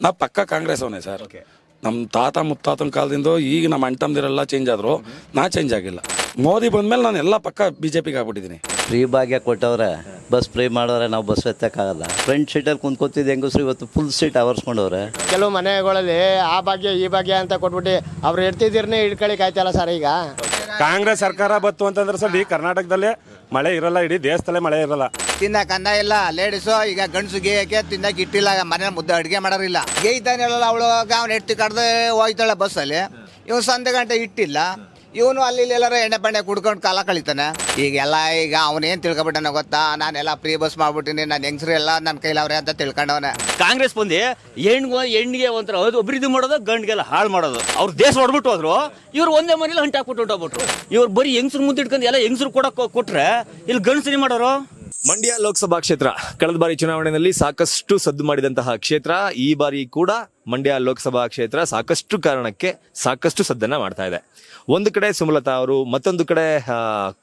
ನಾ ಪಕ್ಕ ಕಾಂಗ್ರೆಸ್ ಅವನೇ ಸರ್. ನಮ್ಮ ತಾತ ಮುತ್ತಾತನ ಕಾಲದಿಂದ ಈಗ ನಮ್ಮ ಅಣ್ತಂದಿರೆಲ್ಲ ಚೇಂಜ್ ಆದ್ರು, ನಾ ಚೇಂಜ್ ಆಗಿಲ್ಲ. ಮೋದಿ ಬಂದ್ಮೇಲೆ ನಾನು ಎಲ್ಲ ಪಕ್ಕ ಬಿಜೆಪಿಗೆ ಆಗ್ಬಿಟ್ಟಿದ್ದೀನಿ. ಫ್ರೀ ಭಾಗ್ಯ ಕೊಟ್ಟವ್ರೆ, ಬಸ್ ಫ್ರೀ ಮಾಡೋರೆ, ನಾವು ಬಸ್ ಎತ್ತಕ್ಕಾಗಲ್ಲ. ಫ್ರಂಟ್ ಸೀಟಲ್ಲಿ ಕುಂತ್ಕೊತಿದ್ದು ಹೆಂಗಸ್ರು ಇವತ್ತು ಫುಲ್ ಸೀಟ್ ಆವರ್ಸ್ಕೊಂಡವ್ರೆ. ಕೆಲವು ಮನೆಗಳಲ್ಲಿ ಆ ಭಾಗ್ಯ ಈ ಭಾಗ್ಯ ಅಂತ ಕೊಟ್ಬಿಟ್ಟು ಅವ್ರು ಇಡ್ತಿದ್ದೀರನ್ನೇ ಹಿಡ್ಕೊಳಿಕ್ ಆಯ್ತಲ್ಲ ಸರ್. ಈಗ ಕಾಂಗ್ರೆಸ್ ಸರ್ಕಾರ ಬತ್ತು ಅಂತಂದ್ರೆ ಸರ್, ಈ ಕರ್ನಾಟಕದಲ್ಲಿ ಮಳೆ ಇರಲ್ಲ, ಇಡೀ ದೇಶದಲ್ಲೇ ಮಳೆ ಇರಲ್ಲ. ತಿನ್ನಕ್ ಅನ್ನ ಇಲ್ಲ ಲೇಡೀಸು, ಈಗ ಗಂಡಸು ಗೇಯಕ್ಕೆ ತಿನ್ನಕ್ ಇಟ್ಟಿಲ್ಲ, ಮನೆ ಮುದ್ದೆ ಅಡುಗೆ ಮಾಡೋರಿಲ್ಲ. ಗೇಯ್ತಾನೆಲ್ಲ ಅವಳು ಅವ್ನು ಎತ್ತಿ ಕಡ್ದು ಹೋಯ್ತಾಳೆ ಬಸ್ಸಲ್ಲಿ. ಇವ್ನು ಸಂಜೆ ಗಂಟೆ ಇಟ್ಟಿಲ್ಲ, ಇವನು ಅಲ್ಲಿ ಎಲ್ಲಾರ ಎಣ್ಣೆ ಪಣ್ಣೆ ಕುಡ್ಕೊಂಡು ಕಾಲ ಕಳಿತಾನೆ. ಈಗೆಲ್ಲ ಈಗ ಅವನೇನು ತಿಳ್ಕೊಬಿಟ್ಟನ ಗೊತ್ತಾ, ನಾನೆಲ್ಲ ಫ್ರೀ ಬಸ್ ಮಾಡ್ಬಿಟ್ಟಿನಿ, ನಾನು ಹೆಂಗಸ್ರು ಎಲ್ಲ ನನ್ನ ಕೈಲವ್ರೆ ಅಂತ ತಿಳ್ಕೊಂಡವನೆ. ಕಾಂಗ್ರೆಸ್ ಬಂದು ಹೆಣ್ಣಿಗೆ ಒಂಥರ ಅಭಿವೃದ್ಧಿ ಮಾಡೋದು, ಗಂಡಿಗೆಲ್ಲ ಹಾಳು ಮಾಡೋದು. ಅವ್ರು ದೇಶ ಹೊಡ್ಬಿಟ್ಟು ಹೋದ್ರು, ಇವ್ರು ಒಂದೇ ಮನೇಲಿ ಹಾಕ್ಬಿಟ್ಟು ಹೊಂಟೋಗ್ಬಿಟ್ರು. ಇವ್ರು ಬರೀ ಹೆಂಗಸ್ರು ಮುದ್ದಿಟ್ಕೊಂಡು ಎಲ್ಲ ಹೆಂಗಸ್ರು ಕೊಟ್ರೆ ಇಲ್ಲಿ ಗಂಡಸರಿ ಮಾಡೋರು. ಮಂಡ್ಯ ಲೋಕಸಭಾ ಕ್ಷೇತ್ರ ಕಳೆದ ಬಾರಿ ಚುನಾವಣೆಯಲ್ಲಿ ಸಾಕಷ್ಟು ಸದ್ದು ಮಾಡಿದಂತಹ ಕ್ಷೇತ್ರ. ಈ ಬಾರಿ ಕೂಡ ಮಂಡ್ಯ ಲೋಕಸಭಾ ಕ್ಷೇತ್ರ ಸಾಕಷ್ಟು ಕಾರಣಕ್ಕೆ ಸಾಕಷ್ಟು ಸದ್ದನ್ನ ಮಾಡ್ತಾ ಇದೆ. ಒಂದು ಕಡೆ ಸುಮಲತಾ ಅವರು, ಮತ್ತೊಂದು ಕಡೆ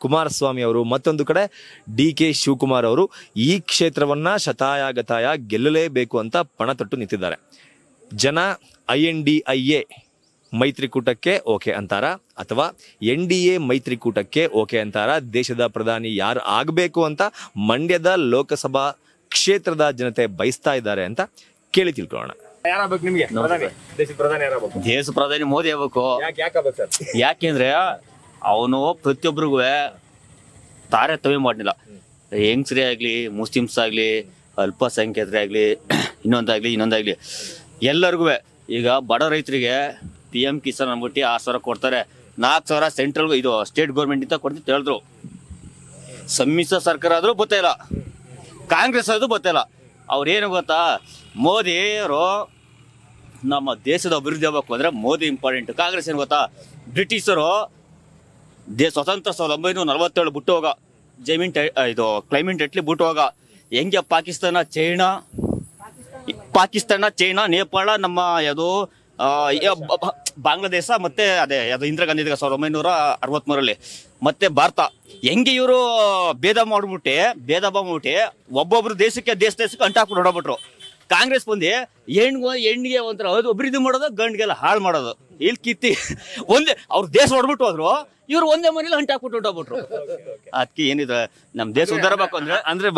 ಕುಮಾರಸ್ವಾಮಿ ಅವರು, ಮತ್ತೊಂದು ಕಡೆ DK ಶಿವಕುಮಾರ್ ಅವರು ಈ ಕ್ಷೇತ್ರವನ್ನ ಶತಾಯಗತಾಯ ಗೆಲ್ಲಲೇಬೇಕು ಅಂತ ಪಣ ತೊಟ್ಟು ನಿಂತಿದ್ದಾರೆ. ಜನ INDIA ಮೈತ್ರಿಕೂಟಕ್ಕೆ ಓಕೆ ಅಂತಾರ ಅಥವಾ NDA ಮೈತ್ರಿಕೂಟಕ್ಕೆ ಓಕೆ ಅಂತಾರ? ದೇಶದ ಪ್ರಧಾನಿ ಯಾರು ಆಗಬೇಕು ಅಂತ ಮಂಡ್ಯದ ಲೋಕಸಭಾ ಕ್ಷೇತ್ರದ ಜನತೆ ಬಯಸ್ತಾ ಇದ್ದಾರೆ ಅಂತ ಕೇಳಿ ತಿಳ್ಕೊಳ್ಳೋಣ. ಯಾರಾಗಬೇಕು ನಿಮ್ಗೆ ದೇಶದ ಪ್ರಧಾನಿ? ಯಾರಾಗಬೇಕು? ದೇಶ ಪ್ರಧಾನಿ ಮೋದಿ ಆಗ್ಬೇಕು. ಯಾಕಾಗಬೇಕು ಸರ್? ಯಾಕೆಂದ್ರೆ ಅವನು ಪ್ರತಿಯೊಬ್ಬರಿಗೂ ತಾರತಮ್ಯ ಮಾಡಲಿಲ್ಲ. ಹೆಂಗಸರೇ ಆಗ್ಲಿ, ಮುಸ್ಲಿಮ್ಸ್ ಆಗ್ಲಿ, ಅಲ್ಪಸಂಖ್ಯಾತರೇ ಆಗ್ಲಿ, ಇನ್ನೊಂದಾಗ್ಲಿ ಎಲ್ಲರಿಗೂ. ಈಗ ಬಡ ರೈತರಿಗೆ PM ಕಿಸಾನ್ ಅಂದ್ಬಿಟ್ಟು 6,000 ಕೊಡ್ತಾರೆ. 4,000 ಸೆಂಟ್ರಲ್ ಇದು ಸ್ಟೇಟ್ ಗೌರ್ಮೆಂಟ್ ಇಂದ ಕೊಡ್ತಿತ್ತು ಹೇಳಿದ್ರು. ಸಮ್ಮಿಶ್ರ ಸರ್ಕಾರ ಆದ್ರೂ ಗೊತ್ತಿಲ್ಲ, ಕಾಂಗ್ರೆಸ್ ಆದ್ರೂ ಗೊತ್ತಿಲ್ಲ. ಅವ್ರೇನು ಗೊತ್ತಾ, ಮೋದಿ ಅವರು ನಮ್ಮ ದೇಶದ ಅಭಿವೃದ್ಧಿ ಆಗ್ಬೇಕು ಅಂದ್ರೆ ಮೋದಿ ಇಂಪಾರ್ಟೆಂಟ್. ಕಾಂಗ್ರೆಸ್ ಏನು ಗೊತ್ತಾ, ಬ್ರಿಟಿಷರು ಸ್ವತಂತ್ರ 1947 ಬಿಟ್ಟು ಹೋಗ ಇದು ಕ್ಲೈಮೇಟ್ ಎಟ್ಲಿ ಬಿಟ್ಟು ಹೋಗ ಹೆಂಗೆ ಪಾಕಿಸ್ತಾನ ಚೈನಾ ನೇಪಾಳ ನಮ್ಮ ಯಾವುದು ಬಾಂಗ್ಲಾದೇಶ ಮತ್ತೆ ಅದೇ ಅದು ಇಂದಿರಾ ಗಾಂಧಿ 1963 ಮತ್ತೆ ಭಾರತ ಹೆಂಗೆ ಇವರು ಭೇದ ಮಾಡ್ಬಿಟ್ಟು ಒಬ್ಬೊಬ್ರು ದೇಶಕ್ಕೆ ಅಂಟಾಕ್ಬಿಟ್ಟು ಹೊಡಬಿಟ್ರು. ಕಾಂಗ್ರೆಸ್ ಬಂದು ಹೆಣ್ಣಿಗೆ ಒಂಥರ ಅಭಿವೃದ್ಧಿ ಮಾಡೋದು, ಗಂಡಿಗೆಲ್ಲ ಹಾಳು ಮಾಡೋದು. ಇಲ್ಲಿ ಕಿತ್ತಿ ಒಂದೇ ಅವ್ರು ದೇಶ ಹೊಡ್ಬಿಟ್ಟು ಹೋದ್ರು, ಇವ್ರು ಒಂದೇ ಮನೇಲಿ ಹಾಕ್ಬಿಟ್ಟು ಹೊಟ್ಟೋಗ್ಬಿಟ್ರು. ಅದಕ್ಕೆ ಏನಿದೆ, ನಮ್ ದೇಶ ಉದ್ಧಾರಬೇಕು ಅಂದ್ರೆ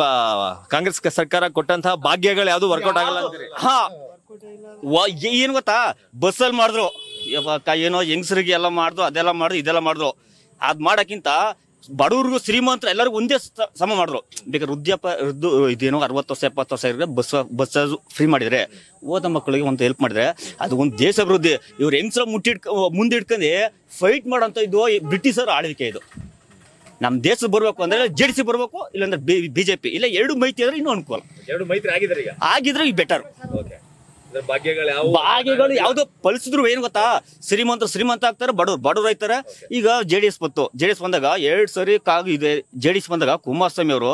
ಕಾಂಗ್ರೆಸ್ ಸರ್ಕಾರ ಕೊಟ್ಟಂತಹ ಭಾಗ್ಯಗಳು ಯಾವ್ದು ವರ್ಕೌಟ್ ಆಗಲ್ಲ. ಹಾ, ಏನ್ ಗೊತ್ತಾ, ಬಸ್ಸಲ್ಲಿ ಮಾಡಿದ್ರು, ಏನೋ ಹೆಂಗಸರಿಗೆ ಎಲ್ಲ ಮಾಡಿದ್ರು, ಅದೆಲ್ಲ ಮಾಡಿದ್ರು, ಇದೆಲ್ಲ ಮಾಡಿದ್ರು. ಅದ್ ಮಾಡಕ್ಕಿಂತ ಬಡವ್ರಿಗೂ ಶ್ರೀಮಂತರು ಎಲ್ಲರಿಗೂ ಒಂದೇ ಸಮ ಮಾಡಿದ್ರು. ಬೇಕಾದ್ರೆ ಇದೇನೋ 60 ವರ್ಷ 70 ವರ್ಷ ಇದ್ರೆ ಬಸ್ ಫ್ರೀ ಮಾಡಿದ್ರೆ, ಓದ ಮಕ್ಕಳಿಗೆ ಒಂದು ಹೆಲ್ಪ್ ಮಾಡಿದ್ರೆ ಅದು ಒಂದು ದೇಶ ಅಭಿವೃದ್ಧಿ. ಇವ್ರು ಹೆಂಗಸರ ಮುಂದೆ ಇಟ್ಕೊಂಡು ಫೈಟ್ ಮಾಡೋಂಥ ಇದು ಬ್ರಿಟಿಷರ ಆಳ್ವಿಕೆ. ಇದು ನಮ್ಮ ದೇಶ ಬರ್ಬೇಕು ಅಂದ್ರೆ JDC ಬರ್ಬೇಕು, ಇಲ್ಲಾಂದ್ರೆ BJP, ಇಲ್ಲ ಎರಡು ಮೈತ್ರಿ ಆದ್ರೆ ಇನ್ನೂ ಅನುಕೂಲ. ಎರಡು ಮೈತ್ರಿ ಆಗಿದ್ರೆ ಈಗ ಬೆಟರ್. ಭಾಗ್ಯಗಳು ಯಾವ್ದು ಫಲಿಸಿದ್ರು ಏನು ಗೊತ್ತಾ, ಶ್ರೀಮಂತ ಆಗ್ತಾರೆ, ಬಡವ್ರು ಆಯ್ತಾರೆ. ಈಗ JDS ಬಂದಾಗ 2 ಸರಿ JDS ಬಂದಾಗ ಕುಮಾರಸ್ವಾಮಿ ಅವರು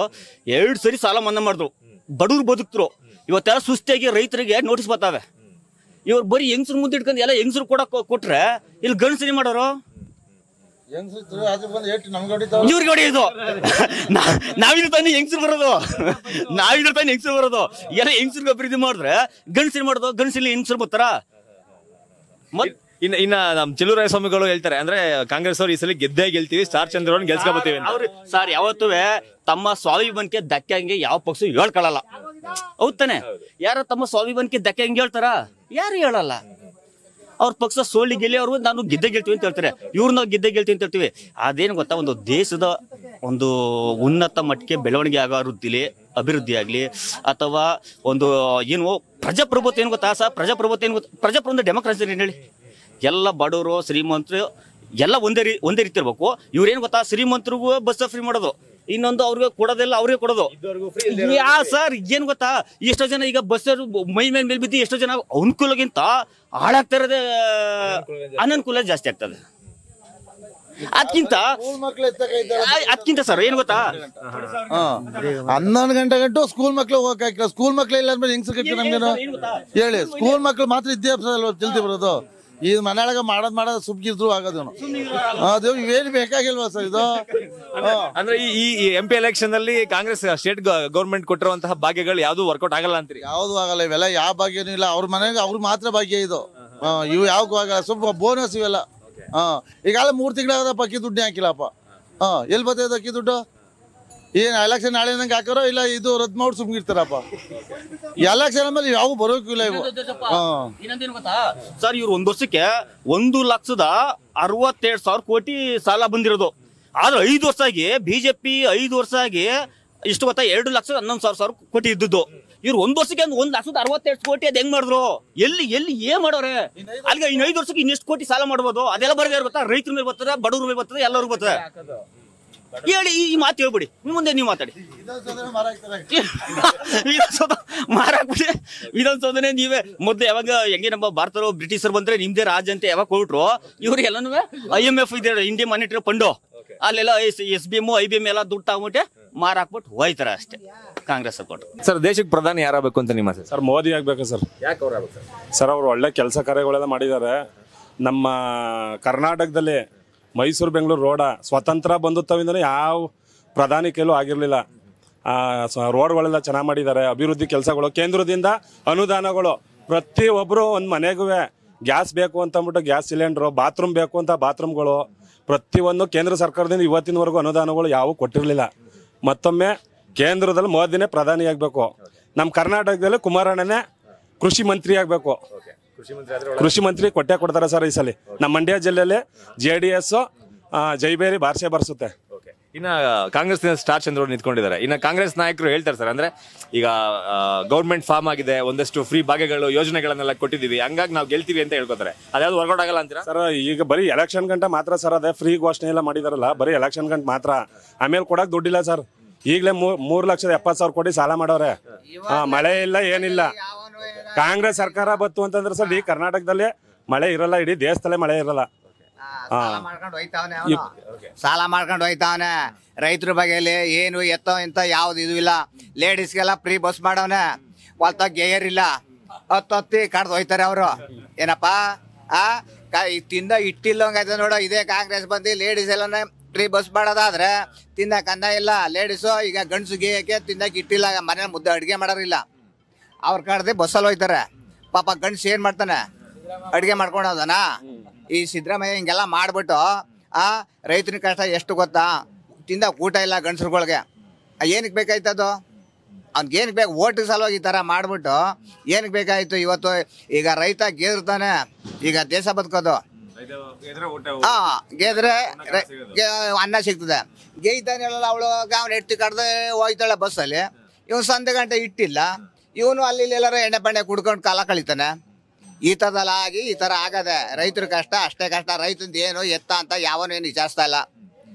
2 ಸರಿ ಸಾಲ ಮನ್ನಾ ಮಾಡಿದ್ರು, ಬಡವ್ರು ಬದುಕ್ತರು. ಇವತ್ತೆಲ್ಲ ಸುಸ್ತಿಯಾಗಿ ರೈತರಿಗೆ ನೋಟಿಸ್ ಬರ್ತಾವೆ. ಇವ್ರು ಬರೀ ಹೆಂಗಸ್ರು ಮುಂದೆ ಇಟ್ಕೊಂಡು ಎಲ್ಲ ಹೆಂಗಸ್ರು ಕೊಟ್ರೆ ಇಲ್ಲಿ ಗಂಡಸರಿ ಮಾಡೋರು ಇವ್ರಿಗೆ ಹೊಡೆಯೋದು. ನಾವಿದ್ರ ತಾನೇ ಹೆಂಗಸರು ಬರೋದು, ಎಲ್ಲ ಹೆಂಗಸರಿಗೆ ಅಭಿವೃದ್ಧಿ ಮಾಡಿದ್ರೆ ಗಂಡಸರಿ ಮಾಡೋದು, ಗಂಡಸರಿ ಹೆಂಗಸರು ಬರ್ತಾರ. ಇನ್ನ ನಮ್ ಚೆಲುವರಾಯ ಸ್ವಾಮಿಗಳು ಹೇಳ್ತಾರೆ, ಅಂದ್ರೆ ಕಾಂಗ್ರೆಸ್ ಅವ್ರು ಈ ಸಲ ಗೆದ್ದೇ ಗೆಲ್ತೀವಿ, ಸ್ಟಾರ್ ಚಂದ್ರವನ್ ಗೆಲ್ಸ್ಕೊಬತ್ತೀವಿ ಅವ್ರು. ಸರ್, ಯಾವತ್ತೂ ತಮ್ಮ ಸ್ವಾಭಿಮಾನಕ್ಕೆ ಧಕ್ಕೆ ಹಂಗೆ ಯಾವ ಪಕ್ಷ ಹೇಳ್ಕೊಳ್ಳಲ್ಲ, ಹೌದ್ ತಾನೆ? ಯಾರ ತಮ್ಮ ಸ್ವಾಭಿಮಾನಕ್ಕೆ ಧಕ್ಕೆ ಹಂಗೆ ಹೇಳ್ತಾರ? ಯಾರು ಹೇಳಲ್ಲ. ಅವ್ರ ಪಕ್ಷ ಸೋಲಿ ಗೆಲ್ಲಿ ಅವ್ರು ನಾನು ಗೆದ್ದೆ ಗೆಲ್ತೀವಿ ಅಂತ ಹೇಳ್ತಾರೆ, ಇವ್ರು ನಾವು ಗೆದ್ದೆ ಗೆಲ್ತೀವಿ ಅಂತ ಹೇಳ್ತೀವಿ. ಅದೇನು ಗೊತ್ತಾ, ಒಂದು ದೇಶದ ಒಂದು ಉನ್ನತ ಮಟ್ಟಕ್ಕೆ ಬೆಳವಣಿಗೆ ಆಗೋ ಅಭಿವೃದ್ಧಿ ಆಗ್ಲಿ, ಅಥವಾ ಒಂದು ಏನು ಪ್ರಜಾಪ್ರಭುತ್ವ ಏನು ಗೊತ್ತಾ ಸರ್, ಪ್ರಜಾಪ್ರಭುತ್ವ ಡೆಮೋಕ್ರಸಿ ಏನ್ ಹೇಳಿ, ಎಲ್ಲ ಬಡವರು ಶ್ರೀಮಂತರು ಎಲ್ಲ ಒಂದೇ ರೀತಿ ಇರ್ಬೇಕು. ಇವ್ರೇನು ಗೊತ್ತಾ, ಶ್ರೀಮಂತರಿಗೂ ಬಸ್ ಫ್ರೀ ಮಾಡೋದು, ಇನ್ನೊಂದು ಅವ್ರಿಗೆ ಕೊಡೋದೆಲ್ಲ ಅವ್ರಿಗೆ ಕೊಡೋದು. ಸರ್, ಏನ್ ಗೊತ್ತಾ, ಎಷ್ಟೋ ಜನ ಈಗ ಬಸ್ ಮೈ ಮೇಲೆ ಬಿದ್ದು ಎಷ್ಟೋ ಜನ ಅನುಕೂಲಗಿಂತ ಹಾಳಾಗ್ತಾ ಇರೋದೇ ಅನನುಕೂಲ ಜಾಸ್ತಿ ಆಗ್ತದೆ. ಅದಕ್ಕಿಂತ ಸರ್ ಏನ್ ಗೊತ್ತಾ, 11 ಗಂಟೆ ಗಂಟು ಸ್ಕೂಲ್ ಮಕ್ಳು ಸ್ಕೂಲ್ ಮಕ್ಳು ಇಲ್ಲ ಅಂದ್ರೆ ಹೆಂಗ್ಸರ್ ನಮ್ಗೇನು ಹೇಳಿ, ಸ್ಕೂಲ್ ಮಕ್ಳು ಮಾತ್ರ ವಿದ್ಯಾಭ್ಯಾಸ ಅಲ್ವಾ ಜಲ್ದಿ ಬರೋದು. ಈ ಮನೆಯೊಳಗೆ ಮಾಡೋದು ಸುಮ್ಗಿದ್ರು ಆಗೋದೇನು ಅದು ಇವೇನು ಬೇಕಾಗಿಲ್ವಾ ಸರ್ ಇದು ಅಂದ್ರೆ ಈ MP ಎಲೆಕ್ಷನ್ ಅಲ್ಲಿ ಕಾಂಗ್ರೆಸ್ ಸ್ಟೇಟ್ ಗೌರ್ಮೆಂಟ್ ಕೊಟ್ಟಿರುವಂತಹ ಭಾಗ್ಯಗಳು ಯಾವ್ದು ವರ್ಕೌಟ್ ಆಗಲ್ಲ ಅಂತೀರಿ? ಯಾವ್ದು ಆಗಲ್ಲ, ಇವೆಲ್ಲ ಯಾವ ಭಾಗ್ಯನೂ ಇಲ್ಲ. ಅವ್ರ ಮನೆಗೆ ಅವ್ರು ಮಾತ್ರ ಭಾಗ್ಯ ಇದು. ಇವು ಯಾವ್ದು ಆಗಲ್ಲ, ಸ್ವಲ್ಪ ಬೋನಸ್ ಇವೆಲ್ಲ. ಈಗಾಗಲೇ 3 ತಿಂಗಳಾಗದಪ್ಪ ಅಕ್ಕಿ ದುಡ್ಡು ಹಾಕಿಲ್ಲಪ್ಪ. ಎಲ್ಲಿ ಬರ್ತದೆ ಅಕ್ಕಿ ದುಡ್ಡು? ಏನು ಎಲೆಕ್ಷನ್ ನಾಳೆ ನಂಗೆ ಹಾಕಾರೋ ಇಲ್ಲ ಇದು ರದ್ದು ಮಾಡಿ ಸುಮ್ಗಿರ್ತಾರಪ್ಪ. ಎಲೆಕ್ಷನ್ ಮೇಲೆ ಯಾವ ಬರೋಕಿಲ್ಲ ಇವು. ಇನ್ನೊಂದೇನು ಗೊತ್ತಾ ಸರ್, ಇವ್ರು 1 ವರ್ಷಕ್ಕೆ 1,62,000 ಕೋಟಿ ಸಾಲ ಬಂದಿರೋದು. ಆದ್ರೆ 5 ವರ್ಷ ಆಗಿ ಬಿಜೆಪಿ 5 ವರ್ಷ ಆಗಿ ಇಷ್ಟು ಗೊತ್ತಾ 2,11,000 ಕೋಟಿ ಇದ್ದದ್ದು. ಇವ್ರು 1 ವರ್ಷಕ್ಕೆ 1,62,000 ಕೋಟಿ ಅದ್ ಹೆಂಗ್ ಮಾಡಿದ್ರು? ಎಲ್ಲಿ ಏನ್ ಮಾಡೋರೆ? ಅಲ್ಲಿಗೆ ಇನ್ನು 5 ವರ್ಷಕ್ಕೆ ಇನ್ನೆಷ್ಟು ಕೋಟಿ ಸಾಲ ಮಾಡ್ಬೋದು? ಅದೆಲ್ಲ ಬರದೇ ಗೊತ್ತಾ? ರೈತರ ಮೇಲೆ ಬರ್ತದೆ, ಬಡವ್ರ ಮೇಲೆ ಬರ್ತದೆ, ಎಲ್ಲರಿಗೂ ಬರ್ತದೆ. ಹೇಳಿ, ಈ ಮಾತು ಹೇಳ್ಬಿಡಿ. ಮುಂದೆ ನೀವು ಮಾತಾಡಿ. ವಿಧಾನಸೌಧ ಮಾರಾಕ್ಬಿಡಿ. ವಿಧಾನಸೌಧನೇ ನೀವೇ ಮೊದ್ಲು ಯಾವಾಗ ಹೆಂಗೆ ನಮ್ಮ ಭಾರತರು ಬ್ರಿಟಿಷರು ಬಂದ್ರೆ ನಿಮ್ದೇ ರಾಜ್ಯ ಅಂತ ಯಾವಾಗ ಕೊಟ್ರು, ಇವ್ರು ಎಲ್ಲನೂ IMF ಇದೆ, ಇಂಡಿಯನ್ ಮಾನಿಟರಿ ಫಂಡು, ಅಲ್ಲೆಲ್ಲ SBM IBM ಎಲ್ಲ ದುಡ್ಡು ತಗೊಂಬಿಟ್ಟೆ ಮಾರಾಕ್ಬಿಟ್ಟು ಹೋಯ್ತಾರ ಅಷ್ಟೇ. ಕಾಂಗ್ರೆಸ್ ಕೊಟ್ಟು ಸರ್ ದೇಶಕ್ಕೆ ಪ್ರಧಾನಿ ಯಾರಾಗಬೇಕು ಅಂತ ನಿಮ್ಮ ಆಸೆ? ಸರ್ ಮೋದಿ ಆಗ್ಬೇಕು ಸರ್. ಯಾಕೆ ಅವ್ರು ಆಗ್ಬೇಕು ಸರ್? ಅವ್ರು ಒಳ್ಳೆ ಕೆಲಸ ಕಾರ್ಯಗಳೆಲ್ಲ ಮಾಡಿದ್ದಾರೆ. ನಮ್ಮ ಕರ್ನಾಟಕದಲ್ಲಿ ಮೈಸೂರು ಬೆಂಗಳೂರು ರೋಡ ಸ್ವತಂತ್ರ ಬಂದುತ್ತವಿಂದನೇ ಯಾವ ಪ್ರಧಾನಿ ಕೈಲೂ ಆಗಿರಲಿಲ್ಲ. ರೋಡ್ಗಳೆಲ್ಲ ಚೆನ್ನಾಗಿ ಮಾಡಿದ್ದಾರೆ. ಅಭಿವೃದ್ಧಿ ಕೆಲಸಗಳು, ಕೇಂದ್ರದಿಂದ ಅನುದಾನಗಳು, ಪ್ರತಿಯೊಬ್ಬರು ಒಂದು ಮನೆಗೂ ಗ್ಯಾಸ್ ಬೇಕು ಅಂತ ಅಂದ್ಬಿಟ್ಟು ಗ್ಯಾಸ್ ಸಿಲಿಂಡ್ರು, ಬಾತ್ರೂಮ್ ಬೇಕು ಅಂತ ಬಾತ್ರೂಮ್ಗಳು, ಪ್ರತಿಯೊಂದು ಕೇಂದ್ರ ಸರ್ಕಾರದಿಂದ ಇವತ್ತಿನವರೆಗೂ ಅನುದಾನಗಳು ಯಾವೂ ಕೊಟ್ಟಿರಲಿಲ್ಲ. ಮತ್ತೊಮ್ಮೆ ಕೇಂದ್ರದಲ್ಲಿ ಮೋದಿನೇ ಪ್ರಧಾನಿ ಆಗಬೇಕು. ನಮ್ಮ ಕರ್ನಾಟಕದಲ್ಲಿ ಕುಮಾರಣ್ಣನೇ ಕೃಷಿ ಮಂತ್ರಿ ಆಗಬೇಕು. ಕೃಷಿ ಮಂತ್ರಿ ಕೊಡ್ತಾರೆ ಸರ್ ಈ ಸಲ. ನಮ್ಮ ಮಂಡ್ಯ ಜಿಲ್ಲೆಯಲ್ಲಿ JDS ಜೈಬೇರಿ ಬಾರ್ಸೆ ಬರ್ಸುತ್ತೆ. ಇನ್ನ ಕಾಂಗ್ರೆಸ್ ಸ್ಟಾರ್ ಚಂದ್ರ ನಿಂತ್ಕೊಂಡಿದ್ದಾರೆ. ಇನ್ನ ಕಾಂಗ್ರೆಸ್ ನಾಯಕರು ಹೇಳ್ತಾರೆ ಸರ್, ಅಂದ್ರೆ ಈಗ ಗೌರ್ಮೆಂಟ್ ಫಾರ್ಮ್ ಆಗಿದೆ, ಒಂದಷ್ಟು ಫ್ರೀ ಭಾಗ್ಯಗಳು ಯೋಜನೆಗಳನ್ನೆಲ್ಲ ಕೊಟ್ಟಿದೀವಿ, ಹಂಗಾಗಿ ನಾವು ಗೆಲ್ತೀವಿ ಅಂತ ಹೇಳ್ಕೊತಾರೆ. ಅದ್ಯಾವ್ದು ವರ್ಕೌಟ್ ಆಗಲ್ಲ ಅಂತೀರಾ ಸರ್? ಈಗ ಬರೀ ಎಲೆಕ್ಷನ್ ಗಂಟ ಮಾತ್ರ ಸರ್. ಅದೇ ಫ್ರೀ ಘೋಷಣೆ ಎಲ್ಲ ಮಾಡಿದಾರಲ್ಲ, ಬರೀ ಎಲೆಕ್ಷನ್ ಗಂಟ ಮಾತ್ರ. ಆಮೇಲೆ ಕೊಡಕ್ ದುಡ್ಡಿಲ್ಲ ಸರ್. ಈಗಲೇ 3,70,000 ಕೋಟಿ ಸಾಲ ಮಾಡವ್ರೆ. ಮಳೆ ಇಲ್ಲ, ಏನಿಲ್ಲ. ಕಾಂಗ್ರೆಸ್ ಸರ್ಕಾರ ಬತ್ತು ಅಂತಂದ್ರೆ ಸರ್, ಈ ಕರ್ನಾಟಕದಲ್ಲಿ ಮಳೆ ಇರಲ್ಲ, ಇಡೀ ದೇಶದಲ್ಲೇ ಮಳೆ ಇರಲ್ಲ. ಸಾಲ ಮಾಡ್ಕೊಂಡು ಹೋಯ್ತಾವನೆ. ರೈತರ ಬಗ್ಗೆಯಲ್ಲಿ ಏನು ಎತ್ತೋ ಇಂತ ಯಾವ್ದು ಇದು ಇಲ್ಲ. ಲೇಡೀಸ್ಗೆಲ್ಲ ಫ್ರೀ ಬಸ್ ಮಾಡವನೆ. ಹೊಲ್ತ ಗೇಯರ್ ಇಲ್ಲ, ಹತ್ತಿ ಕಡ್ದು ಹೋಯ್ತಾರೆ ಅವರು. ಏನಪ್ಪಾ ತಿಂದ ಇಟ್ಟಿಲ್ಲಂಗಾಯ್ತು ನೋಡೋ. ಇದೇ ಕಾಂಗ್ರೆಸ್ ಬಂದು ಲೇಡೀಸ್ ಎಲ್ಲ ಫ್ರೀ ಬಸ್ ಮಾಡೋದಾದ್ರೆ ತಿನ್ನಕ್ ಅನ್ನ ಇಲ್ಲ. ಲೇಡೀಸು ಈಗ ಗಂಡಸು ಗೇಯಕ್ಕೆ ತಿನ್ನಕ್ ಇಟ್ಟಿಲ್ಲ, ಮನೆ ಮುದ್ದೆ ಅಡುಗೆ ಮಾಡೋರಿಲ್ಲ. ಅವ್ರ ಕಡ್ದು ಬಸ್ಸಲ್ಲಿ ಹೋಯ್ತಾರೆ. ಪಾಪ ಗಂಡಸು ಏನ್ ಮಾಡ್ತಾನೆ? ಅಡುಗೆ ಮಾಡ್ಕೊಂಡೋದನ. ಈ ಸಿದ್ದರಾಮಯ್ಯ ಹಿಂಗೆಲ್ಲ ಮಾಡ್ಬಿಟ್ಟು ರೈತನ ಕಷ್ಟ ಎಷ್ಟು ಗೊತ್ತಾ? ತಿಂದ ಊಟ ಇಲ್ಲ ಗಂಡಸ್ರುಗಳಿಗೆ. ಏನಕ್ಕೆ ಬೇಕಾಯ್ತದು? ಅವ್ನಿಗೆ ಏನಕ್ಕೆ ಬೇಕು? ಓಟಿಗೆ ಸಲುವಾಗಿ ಈ ಥರ ಮಾಡಿಬಿಟ್ಟು ಏನಕ್ಕೆ ಬೇಕಾಯ್ತು? ಇವತ್ತು ಈಗ ರೈತ ಗೆದ್ರತಾನೆ ಈಗ ದೇಶ ಬದುಕೋದು. ಗೆದ್ರೆ ಅನ್ನ ಸಿಗ್ತದೆ. ಗೇಯ್ತಾನೆ ಹೇಳಲ್ಲ ಅವಳು. ಅವ್ನು ಎತ್ತಿ ಕಡ್ದು ಹೋಯ್ತಾಳೆ ಬಸ್ಸಲ್ಲಿ. ಇವನು ಸಂಧೆ ಗಂಟೆ ಇಟ್ಟಿಲ್ಲ. ಇವನು ಅಲ್ಲಿ ಎಲ್ಲಾರು ಎಣ್ಣೆ ಪಣ್ಣೆ ಕುಡ್ಕೊಂಡು ಕಾಲ ಕಳಿತಾನೆ. ಈ ಥರದಲ್ಲ ಆಗಿ ಈ ಥರ ಆಗದೆ. ರೈತರ ಕಷ್ಟ ಅಷ್ಟೇ ಕಷ್ಟ. ರೈತಂದು ಏನು ಎತ್ತ ಅಂತ ಯಾವನು ಏನು ವಿಚಾರಿಸ್ತಾ ಇಲ್ಲ.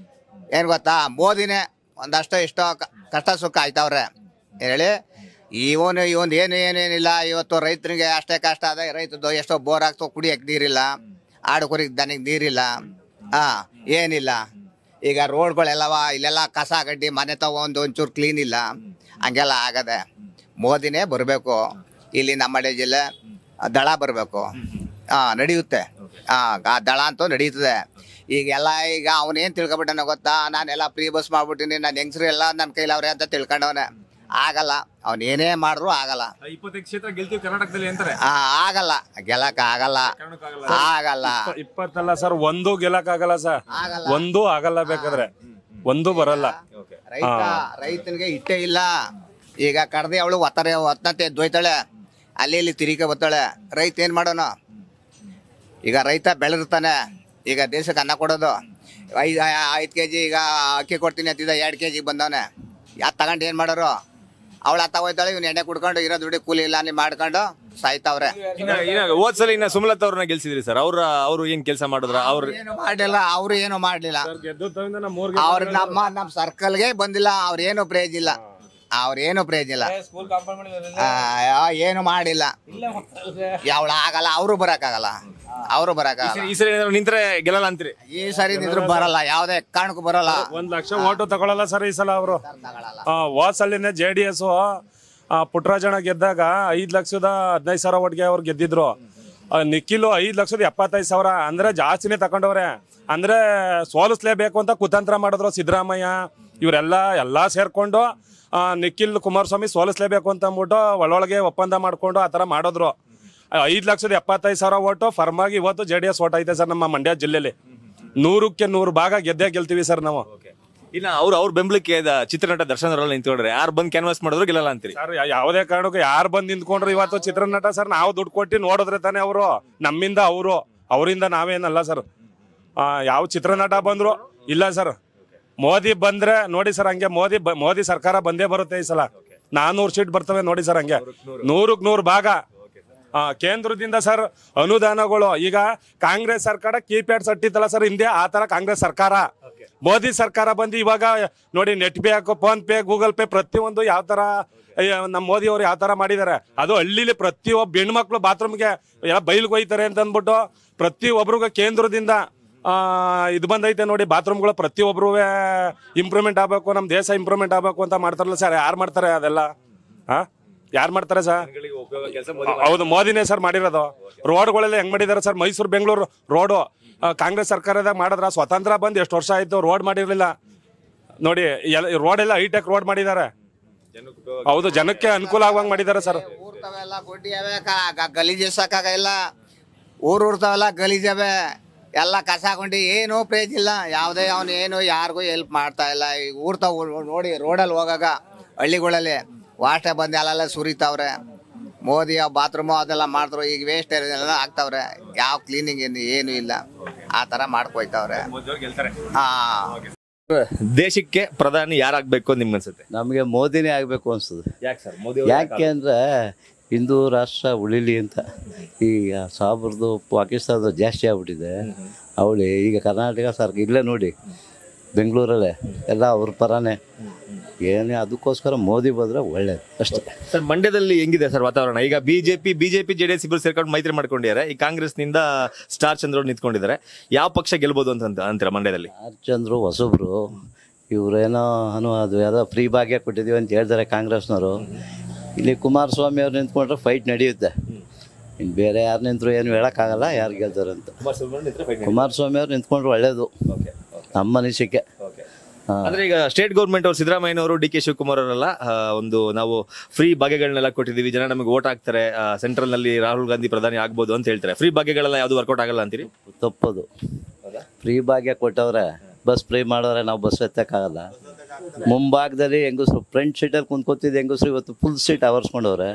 ಏನು ಗೊತ್ತಾ? ಮೋದಿನೇ ಒಂದಷ್ಟು ಎಷ್ಟೋ ಕಷ್ಟ ಸುಖ ಆಯ್ತವ್ರೆ ಹೇಳಿ. ಇವನು ಏನೇನಿಲ್ಲ. ಇವತ್ತು ರೈತರಿಗೆ ಅಷ್ಟೇ ಕಷ್ಟ ಅದ. ರೈತದ್ದು ಎಷ್ಟೋ ಬೋರ್ ಆಗ್ತೋ, ಕುಡಿಯಕ್ಕೆ ನೀರಿಲ್ಲ, ಆಡು ಕುರಿಗೆ ದನಿಗೆ ನೀರಿಲ್ಲ, ಏನಿಲ್ಲ. ಈಗ ರೋಡ್ಗಳೆಲ್ಲವ ಇಲ್ಲೆಲ್ಲ ಕಸ ಗಡ್ಡಿ, ಮನೆ ತಗೊಂಡು ಒಂಚೂರು ಕ್ಲೀನ್ ಇಲ್ಲ. ಹಂಗೆಲ್ಲ ಆಗದೆ. ಮೋದಿನೇ ಬರಬೇಕು. ಇಲ್ಲಿ ನಮ್ಮ ಮಂಡ್ಯ ಜಿಲ್ಲೆ ದಳ ಬರಬೇಕು. ನಡೆಯುತ್ತೆ. ಆ ದಳ ಅಂತೂ ನಡೀತದೆ. ಈಗೆಲ್ಲ ಈಗ ಅವನೇನು ತಿಳ್ಕೊಬಿಟ್ಟನ ಗೊತ್ತಾ? ನಾನೆಲ್ಲ ಫ್ರೀ ಬಸ್ ಮಾಡ್ಬಿಟ್ಟಿನಿ, ನಾನು ಹೆಂಗಸ್ರು ಎಲ್ಲ ನನ್ನ ಕೈಲವ್ರೆ ಅಂತ ತಿಳ್ಕೊಂಡವನೆ. ಆಗಲ್ಲ. ಅವನೇನೇ ಮಾಡಿದ್ರು ಆಗಲ್ಲ. 25 ಕ್ಷೇತ್ರ ಗೆಲ್ತೀವಿ ಕರ್ನಾಟಕದಲ್ಲಿ ಅಂತಾರೆ. ಆಗಲ್ಲ, ಗೆಲ್ಲಕ್ ಆಗಲ್ಲ. 20 ಅಲ್ಲ ಸರ್, ಒಂದು ಗೆಲ್ಲಕ್ ಆಗಲ್ಲ ಸರ್. ಒಂದು ಆಗಲ್ಲ. ಬೇಕಾದ್ರೆ ಒಂದು ಬರಲ್ಲ. ರೈತನಿಗೆ ಇಟ್ಟೇ ಇಲ್ಲ. ಈಗ ಕಡ್ದೆ ಅವಳು ಒತ್ತಂತೆ ಎದ್ದೋಯ್ತಾಳೆ, ಅಲ್ಲಿ ಇಲ್ಲಿ ತಿರುಗಿ ಬರ್ತಾಳೆ. ರೈತ ಏನು ಮಾಡೋಣ? ಈಗ ರೈತ ಬೆಳೆದಿರ್ತಾನೆ. ಈಗ ದೇಶಕ್ಕೆ ಅನ್ನ ಕೊಡೋದು 5 kg ಈಗ ಅಕ್ಕಿ ಕೊಡ್ತೀನಿ ಅಂತಿದ್ದ 2 kg ಬಂದವನೆ. ಯಾರು ತಗೊಂಡು ಏನು ಮಾಡೋರು? ಅವಳು ಅತ್ತ ಹೋಯ್ತಾಳೆ, ಇವ್ನು ಎಣ್ಣೆ ಕುಡ್ಕೊಂಡು ಇರೋ ದುಡ್ಡು ಕೂಲಿ ಇಲ್ಲ ನೀ ಮಾಡ್ಕೊಂಡು ಸಾಯ್ತಾವ್ರೆ. ಹೋದ್ಸಲ ಇನ್ನ ಸುಮಲತಾ ಅವ್ರನ್ನ ಗೆಲ್ಸಿದ್ರಿ ಸರ್. ಅವ್ರು ಏನ್ ಕೆಲಸ ಮಾಡಿದ್ರ? ಅವ್ರು ಏನು ಮಾಡಲಿಲ್ಲ. ಅವ್ರು ಏನು ಮಾಡಲಿಲ್ಲ. ಅವ್ರು ನಮ್ಮ ಸರ್ಕಲ್ಗೆ ಬಂದಿಲ್ಲ. ಅವ್ರೇನು ಪ್ರಯೋಜನ ಇಲ್ಲ. ಅವ್ರೇನು ಪ್ರಯೋಜನ ಇಲ್ಲ. ಏನು ಮಾಡಿಲ್ಲ. ಯಾವಳ ಆಗಲ್ಲ. ಅವರು ಬರಕ್ಕಾಗಲ್ಲ. ಈ ಸರಿ ನಿಂತ್ರೆ ಗೆಲ್ಲಲ್ಲ ಅಂತೀರಿ? ಈ ಸರಿ ನಿಂತ್ರು ಬರಲ್ಲ. ಯಾವ್ದೇ ಕಾರಣಕ್ಕೂ ಬರಲ್ಲ. 1 ಲಕ್ಷ ಓಟು ತಗೊಳಲ್ಲ ಸರ್ ಈ ಸಲ ಅವರು. ಹೋದ್ಸಲಿನೇ JDS ಪುಟ್ಟರಾಜಣ್ಣ ಗೆದ್ದಾಗ 5,15,000 ಓಟ್ಗೆ ಅವ್ರು ಗೆದ್ದಿದ್ರು. ನಿಖಿಲ್ 5,75,000 ಅಂದ್ರೆ ಜಾಸ್ತಿನೇ ತಗೊಂಡವ್ರೆ. ಅಂದ್ರೆ ಸೋಲಿಸ್ಲೇಬೇಕು ಅಂತ ಕುತಂತ್ರ ಮಾಡಿದ್ರು ಸಿದ್ದರಾಮಯ್ಯ ಇವರೆಲ್ಲ ಸೇರ್ಕೊಂಡು ನಿಖಿಲ್ ಕುಮಾರಸ್ವಾಮಿ ಸೋಲಿಸ್ಲೇಬೇಕು ಅಂತ ಅಂದ್ಬಿಟ್ಟು ಒಳೊಳಗೆ ಒಪ್ಪಂದ ಮಾಡ್ಕೊಂಡು ಆ ಥರ ಮಾಡಿದ್ರು. 5,75,000 ಓಟು ಫರ್ಮ್ ಆಗಿ ಇವತ್ತು JDS ಓಟ್ ಐತೆ ಸರ್ ನಮ್ಮ ಮಂಡ್ಯ ಜಿಲ್ಲೆಯಲ್ಲಿ. 100ಕ್ಕೆ 100 ಭಾಗ ಗೆಲ್ತೀವಿ ಸರ್ ನಾವು. ಇನ್ನ ಅವ್ರ ಬೆಂಬಲಕ್ಕೆ ಚಿತ್ರನಟ ದರ್ಶನ್ ಅವರೆಲ್ಲ ನಿಂತ್ಕೊಂಡ್ರೆ ಯಾರು ಬಂದ್ ಕ್ಯಾನ್ವಾಸ್ ಮಾಡಿದ್ರು ಗೆಲ್ಲಲ್ಲ ಅಂತೀರಿ ಸರ್? ಯಾವುದೇ ಕಾರಣಕ್ಕೂ ಯಾರು ಬಂದು ನಿಂತ್ಕೊಂಡ್ರು ಇವತ್ತು ಚಿತ್ರನಟ ಸರ್ ನಾವು ದುಡ್ಡು ಕೊಟ್ಟು ನೋಡಿದ್ರೆ ತಾನೇ ಅವರು ನಮ್ಮಿಂದ ಅವರಿಂದ ನಾವೇನಲ್ಲ ಸರ್. ಯಾವ ಚಿತ್ರನಟ ಬಂದ್ರು ಇಲ್ಲ ಸರ್. ಮೋದಿ ಬಂದ್ರೆ ನೋಡಿ ಸರ್ ಹಂಗೆ ಮೋದಿ ಸರ್ಕಾರ ಬಂದೇ ಬರುತ್ತೆ ಈ ಸಲ. 400 ಸೀಟ್ ಬರ್ತವೆ ನೋಡಿ ಸರ್ ಹಂಗೆ 100ಕ್ಕೆ 100 ಭಾಗ. ಕೇಂದ್ರದಿಂದ ಸರ್ ಅನುದಾನಗಳು ಈಗ ಕಾಂಗ್ರೆಸ್ ಸರ್ಕಾರ ಕೀಪ್ಯಾಡ್ ಸಟ್ಟಿತ್ತಲ್ಲ ಸರ್ ಹಿಂದೆ, ಆ ತರ ಕಾಂಗ್ರೆಸ್ ಸರ್ಕಾರ. ಮೋದಿ ಸರ್ಕಾರ ಬಂದು ಇವಾಗ ನೋಡಿ net pay, phone pay, Google pay ಪ್ರತಿಯೊಂದು ಯಾವ ತರ ನಮ್ಮ ಮೋದಿ ಅವರು ಯಾವ ತರ ಮಾಡಿದ್ದಾರೆ. ಅದು ಹಳ್ಳಿಲಿ ಪ್ರತಿಯೊಬ್ಬ ಹೆಣ್ಮಕ್ಳು ಬಾತ್ರೂಮ್ಗೆ ಎಲ್ಲ ಬೈಲ್ಗೆ ಹೋಯ್ತಾರೆ ಅಂತ ಅಂದ್ಬಿಟ್ಟು ಪ್ರತಿಯೊಬ್ಬರಿಗೂ ಕೇಂದ್ರದಿಂದ ಇದು ಬಂದೈತೆ ನೋಡಿ. ಬಾತ್ರೂಮ್ಗಳು ಪ್ರತಿಯೊಬ್ಬರು ಇಂಪ್ರೂವ್ಮೆಂಟ್ ಆಗಬೇಕು, ನಮ್ಮ ದೇಶ ಇಂಪ್ರೂವ್ಮೆಂಟ್ ಆಗಬೇಕು ಅಂತ ಮಾಡ್ತಾರಲ್ಲ ಸರ್. ಯಾರು ಮಾಡ್ತಾರೆ ಅದೆಲ್ಲ? ಯಾರು ಮಾಡ್ತಾರೆ ಸರ್? ಹೌದು, ಮೋದಿನೇ ಸರ್ ಮಾಡಿರೋದು. ರೋಡ್ಗಳೆಲ್ಲ ಹೆಂಗ್ ಮಾಡಿದಾರೆ ಸರ್? ಮೈಸೂರು ಬೆಂಗಳೂರು ರೋಡು ಕಾಂಗ್ರೆಸ್ ಸರ್ಕಾರದಾಗ ಮಾಡಿದ್ರ? ಸ್ವತಂತ್ರ ಬಂದು ಎಷ್ಟು ವರ್ಷ ಆಯ್ತು, ರೋಡ್ ಮಾಡಿರ್ಲಿಲ್ಲ ನೋಡಿ. ರೋಡ್ ಎಲ್ಲ ಹೈಟೆಕ್ ರೋಡ್ ಮಾಡಿದ್ದಾರೆ. ಹೌದು, ಜನಕ್ಕೆ ಅನುಕೂಲ ಆಗುವಂಗ್ ಮಾಡಿದ್ದಾರೆ ಸರ್. ಊರ್ತಾವೆಲ್ಲ ಗುಡ್ಡಿಯಾವೆ, ಗಲೀಜಿಸಕ್ಕಾಗಲ್ಲ. ಊರ್ತಾವೆಲ್ಲ ಗಲೀಜವೆ, ಎಲ್ಲ ಕಸ ಹಾಕೊಂಡು ಏನು ಪ್ರಯೋಜನ ಇಲ್ಲ. ಯಾವುದೇ ಅವನು ಏನು ಯಾರಿಗೂ ಹೆಲ್ಪ್ ಮಾಡ್ತಾ ಇಲ್ಲ. ಈಗ ಊರ್ತಾವ್ ನೋಡಿ, ರೋಡಲ್ಲಿ ಹೋಗಾಗ ಹಳ್ಳಿಗಳಲ್ಲಿ ವಾಟೆ ಬಂದು ಅಲ್ಲೆಲ್ಲ ಸುರಿತಾವ್ರೆ. ಮೋದಿ ಬಾತ್ರೂಮು ಅದೆಲ್ಲ ಮಾಡಿದ್ರು. ಈಗ ವೇಸ್ಟ್ ಎಲ್ಲ ಆಗ್ತಾವ್ರೆ. ಯಾವ ಕ್ಲೀನಿಂಗ್ ಏನು ಇಲ್ಲ, ಆ ಥರ ಮಾಡ್ಕೊಯ್ತಾವ್ರೆ. ದೇಶಕ್ಕೆ ಪ್ರಧಾನಿ ಯಾರಾಗಬೇಕು ನಿಮ್ಗೆ ಅನ್ಸುತ್ತೆ? ನಮಗೆ ಮೋದಿನೇ ಆಗಬೇಕು ಅನ್ಸುತ್ತೆ. ಯಾಕೆ ಸರ್ ಮೋದಿ? ಯಾಕೆ ಅಂದರೆ ಹಿಂದೂ ರಾಷ್ಟ್ರ ಉಳಿಲಿ ಅಂತ. ಈಗ ಸಾಬ್ರದ್ದು ಪಾಕಿಸ್ತಾನದ ಜಾಸ್ತಿ ಆಗ್ಬಿಟ್ಟಿದೆ. ಅವಳಿ ಈಗ ಕರ್ನಾಟಕ ಸರ್ಕಾರ ಇಲ್ಲೇ ನೋಡಿ, ಬೆಂಗಳೂರಲ್ಲೇ ಎಲ್ಲ ಅವ್ರ ಪರನೇ. ಏನೇ ಅದಕ್ಕೋಸ್ಕರ ಮೋದಿ ಬಂದರೆ ಒಳ್ಳೇದು ಅಷ್ಟೇ ಸರ್. ಮಂಡ್ಯದಲ್ಲಿ ಹೆಂಗಿದೆ ಸರ್ ವಾತಾವರಣ? ಈಗ ಬಿಜೆಪಿ JDS ಇಬ್ಬರು ಸೇರ್ಕೊಂಡು ಮೈತ್ರಿ ಮಾಡ್ಕೊಂಡಿದ್ದಾರೆ. ಈ ಕಾಂಗ್ರೆಸ್ನಿಂದ ಸ್ಟಾರ್ ಚಂದ್ರ ನಿಂತ್ಕೊಂಡಿದ್ದಾರೆ. ಯಾವ ಪಕ್ಷ ಗೆಲ್ಬೋದು ಅಂತ ಅಂತೀರಾ ಮಂಡ್ಯದಲ್ಲಿ? ಸ್ಟಾರ್ ಚಂದ್ರು ಹೊಸಬ್ರು, ಇವರೇನೋ ಅದು ಯಾವುದೋ ಫ್ರೀ ಭಾಗ್ಯ ಕೊಟ್ಟಿದ್ದೀವಿ ಅಂತ ಹೇಳ್ತಾರೆ ಕಾಂಗ್ರೆಸ್ನವರು. ಇಲ್ಲಿ ಕುಮಾರಸ್ವಾಮಿ ಅವ್ರು ನಿಂತ್ಕೊಂಡ್ರೆ ಫೈಟ್ ನಡೆಯುತ್ತೆ. ಇನ್ನು ಬೇರೆ ಯಾರು ನಿಂತರು ಏನು ಹೇಳೋಕ್ಕಾಗಲ್ಲ ಯಾರು ಗೆಲ್ತಾರೆ ಅಂತ. ಕುಮಾರಸ್ವಾಮಿ ಅವ್ರು ನಿಂತ್ಕೊಂಡ್ರೆ ಒಳ್ಳೇದು ನಮ್ಮ ಅನಿಸಿಕೆ. ಅಂದ್ರೆ ಈಗ ಸ್ಟೇಟ್ ಗೌರ್ಮೆಂಟ್ ಅವರು ಸಿದ್ದರಾಮಯ್ಯನವರು DK ಶಿವಕುಮಾರ್ ಅವರೆಲ್ಲ ನಾವು ಫ್ರೀ ಭಾಗ್ಯಗಳನ್ನೆಲ್ಲ ಕೊಟ್ಟಿದ್ದೀವಿ, ಜನ ನಮಗೆ ಓಟ್ ಹಾಕ್ತಾರೆ, ಸೆಂಟ್ರಲ್ ನಲ್ಲಿ ರಾಹುಲ್ ಗಾಂಧಿ ಪ್ರಧಾನಿ ಆಗ್ಬೋದು ಅಂತ ಹೇಳ್ತಾರೆ. ಫ್ರೀ ಭಾಗ್ಯಗಳೆಲ್ಲ ಯಾವ್ದು ವರ್ಕೌಟ್ ಆಗಲ್ಲ ಅಂತೀರಿ? ತಪ್ಪದು. ಫ್ರೀ ಭಾಗ್ಯ ಕೊಟ್ಟವ್ರೆ, ಬಸ್ ಫ್ರೀ ಮಾಡೋರೆ, ನಾವು ಬಸ್ ಎತ್ತಕ್ಕಾಗಲ್ಲ. ಮುಂಭಾಗದಲ್ಲಿ ಹೆಂಗಸ್ರು ಫ್ರಂಟ್ ಸೀಟಲ್ಲಿ ಕುಂತ್ಕೊತಿದ್ದು ಹೆಂಗಸ್ರು ಇವತ್ತು ಫುಲ್ ಸೀಟ್ ಆವರಿಸ್ಕೊಂಡವ್ರೆ.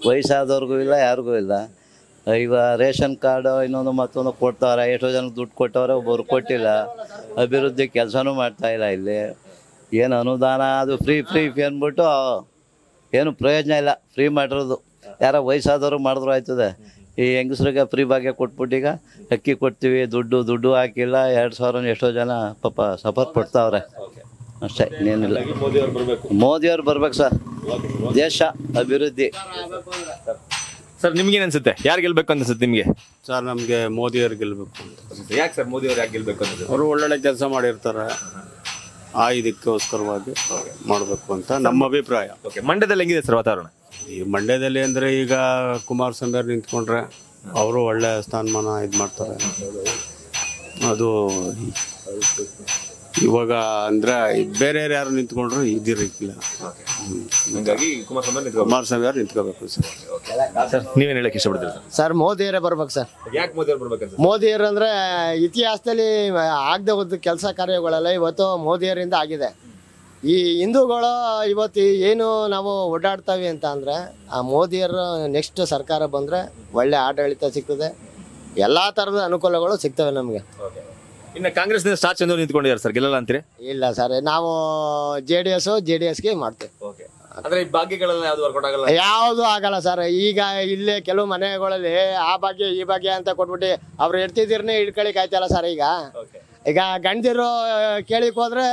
ವಯಸ್ಸಾದವ್ರಿಗೂ ಇಲ್ಲ, ಯಾರಿಗೂ ಇಲ್ಲ. ಈಗ ರೇಷನ್ ಕಾರ್ಡು ಇನ್ನೊಂದು ಮತ್ತೊಂದು ಕೊಡ್ತಾವ್ರೆ. ಎಷ್ಟೋ ಜನಕ್ಕೆ ದುಡ್ಡು ಕೊಟ್ಟವ್ರೆ, ಒಬ್ಬರು ಕೊಟ್ಟಿಲ್ಲ. ಅಭಿವೃದ್ಧಿ ಕೆಲಸನೂ ಮಾಡ್ತಾಯಿಲ್ಲ. ಇಲ್ಲಿ ಏನು ಅನುದಾನ ಅದು ಫ್ರೀ ಅಂದ್ಬಿಟ್ಟು ಏನು ಪ್ರಯೋಜನ ಇಲ್ಲ. ಫ್ರೀ ಮಾಡಿರೋದು ಯಾರೋ ವಯಸ್ಸಾದವರು ಮಾಡಿದ್ರು ಆಯ್ತದೆ. ಈ ಹೆಂಗಸ್ರಿಗೆ ಫ್ರೀ ಭಾಗ್ಯ ಕೊಟ್ಬಿಟ್ಟು ಈಗ ಅಕ್ಕಿ ಕೊಡ್ತೀವಿ, ದುಡ್ಡು ಹಾಕಿಲ್ಲ. 2,000 ಎಷ್ಟೋ ಜನ ಪಾಪ ಸಪೋರ್ಟ್ ಕೊಡ್ತಾವ್ರೆ ಅಷ್ಟೇ, ಇನ್ನೇನಿಲ್ಲ. ಮೋದಿಯವ್ರು ಬರ್ಬೇಕು ಸರ್. ದೇಶ ಅಭಿವೃದ್ಧಿ. ಸರ್ ನಿಮ್ಗೇನು ಅನ್ಸುತ್ತೆ? ಯಾರು ಗೆಲ್ಬೇಕು ಅನ್ಸುತ್ತೆ ನಿಮಗೆ? ಸರ್ ನಮಗೆ ಮೋದಿಯವ್ರು ಗೆಲ್ಲಬೇಕು ಅಂತ. ಯಾಕೆ ಸರ್ ಮೋದಿ ಅವ್ರು ಯಾಕೆ ಗೆಲ್ಬೇಕು ಅನ್ಸುತ್ತೆ? ಅವರು ಒಳ್ಳೊಳ್ಳೆ ಕೆಲಸ ಮಾಡಿರ್ತಾರೆ, ಆ ಇದಕ್ಕೋಸ್ಕರವಾಗಿ ಮಾಡಬೇಕು ಅಂತ ನಮ್ಮ ಅಭಿಪ್ರಾಯ. ಮಂಡ್ಯದಲ್ಲಿ ಹೆಂಗಿದೆ ಸರ್ ವಾತಾವರಣ? ಈ ಮಂಡ್ಯದಲ್ಲಿ ಅಂದರೆ ಈಗ ಕುಮಾರಸ್ವಾಮಿ ಅವ್ರು ನಿಂತ್ಕೊಂಡ್ರೆ ಅವರು ಒಳ್ಳೆ ಸ್ಥಾನಮಾನ ಇದು ಮಾಡ್ತಾರೆ. ಅದು ಇವಾಗ ಅಂದರೆ ಬೇರೆ ಯಾರು ನಿಂತ್ಕೊಂಡ್ರು ಇದಿರಕ್ಕಿಲ್ಲ. ಕುಮಾರಸ್ವಾಮಿ ಅವ್ರು ನಿಂತ್ಕೋಬೇಕು ಸರ್. ನೀವೇನು ಹೇಳಕ್ಕೆ ಇಷ್ಟಪಡ್ತೀರಿ ಸರ್? ಮೋದಿಯವರೇ ಬರ್ಬೇಕು ಸರ್. ಯಾಕೆ ಮೋದಿ ಅವ್ರು ಬರ್ಬೇಕು? ಮೋದಿಯವರು ಅಂದರೆ ಇತಿಹಾಸದಲ್ಲಿ ಆಗದೆ ಹೋದ ಕೆಲಸ ಕಾರ್ಯಗಳೆಲ್ಲ ಇವತ್ತು ಮೋದಿಯವರಿಂದ ಆಗಿದೆ. ಈ ಹಿಂದೂಗಳು ಇವತ್ತು ಏನು ನಾವು ಓಡಾಡ್ತಾವೆ ಅಂತ ಅಂದರೆ ಆ ಮೋದಿಯವರು ನೆಕ್ಸ್ಟ್ ಸರ್ಕಾರ ಬಂದರೆ ಒಳ್ಳೆ ಆಡಳಿತ ಸಿಗ್ತದೆ, ಎಲ್ಲ ಥರದ ಅನುಕೂಲಗಳು ಸಿಗ್ತವೆ ನಮಗೆ. ಇನ್ನು ಕಾಂಗ್ರೆಸ್ ಸ್ಟಾರ್ ಚಂದ್ರ ನಿಂತ್ಕೊಂಡಿದ್ದಾರೆ ಸರ್, ಗೆಲ್ಲಲ್ಲ ಅಂತೀರಿ? ಇಲ್ಲ ಸರ್, ನಾವು JDSಗೆ ಮಾಡ್ತೇವೆ. ಅಂದ್ರೆ ಈ ಭಾಗ್ಯಗಳೆಲ್ಲ ಯಾವ್ದು ವರ್ಕೌಟ್ ಆಗಲ್ಲ? ಯಾವುದು ಆಗಲ್ಲ ಸರ್. ಈಗ ಇಲ್ಲೇ ಕೆಲವು ಮನೆಗಳಲ್ಲಿ ಆ ಭಾಗ್ಯ ಈ ಭಾಗ್ಯ ಅಂತ ಕೊಟ್ಬಿಟ್ಟು ಅವ್ರು ಇಡ್ತಿದ್ದೀರನ್ನೇ ಇಡ್ಕೊಳಿಕ್ ಆಯ್ತಲ್ಲ ಸರ್. ಈಗ ಗಂಡದಿರು ಕೇಳಿಕ್ ಹೋದ್ರೆ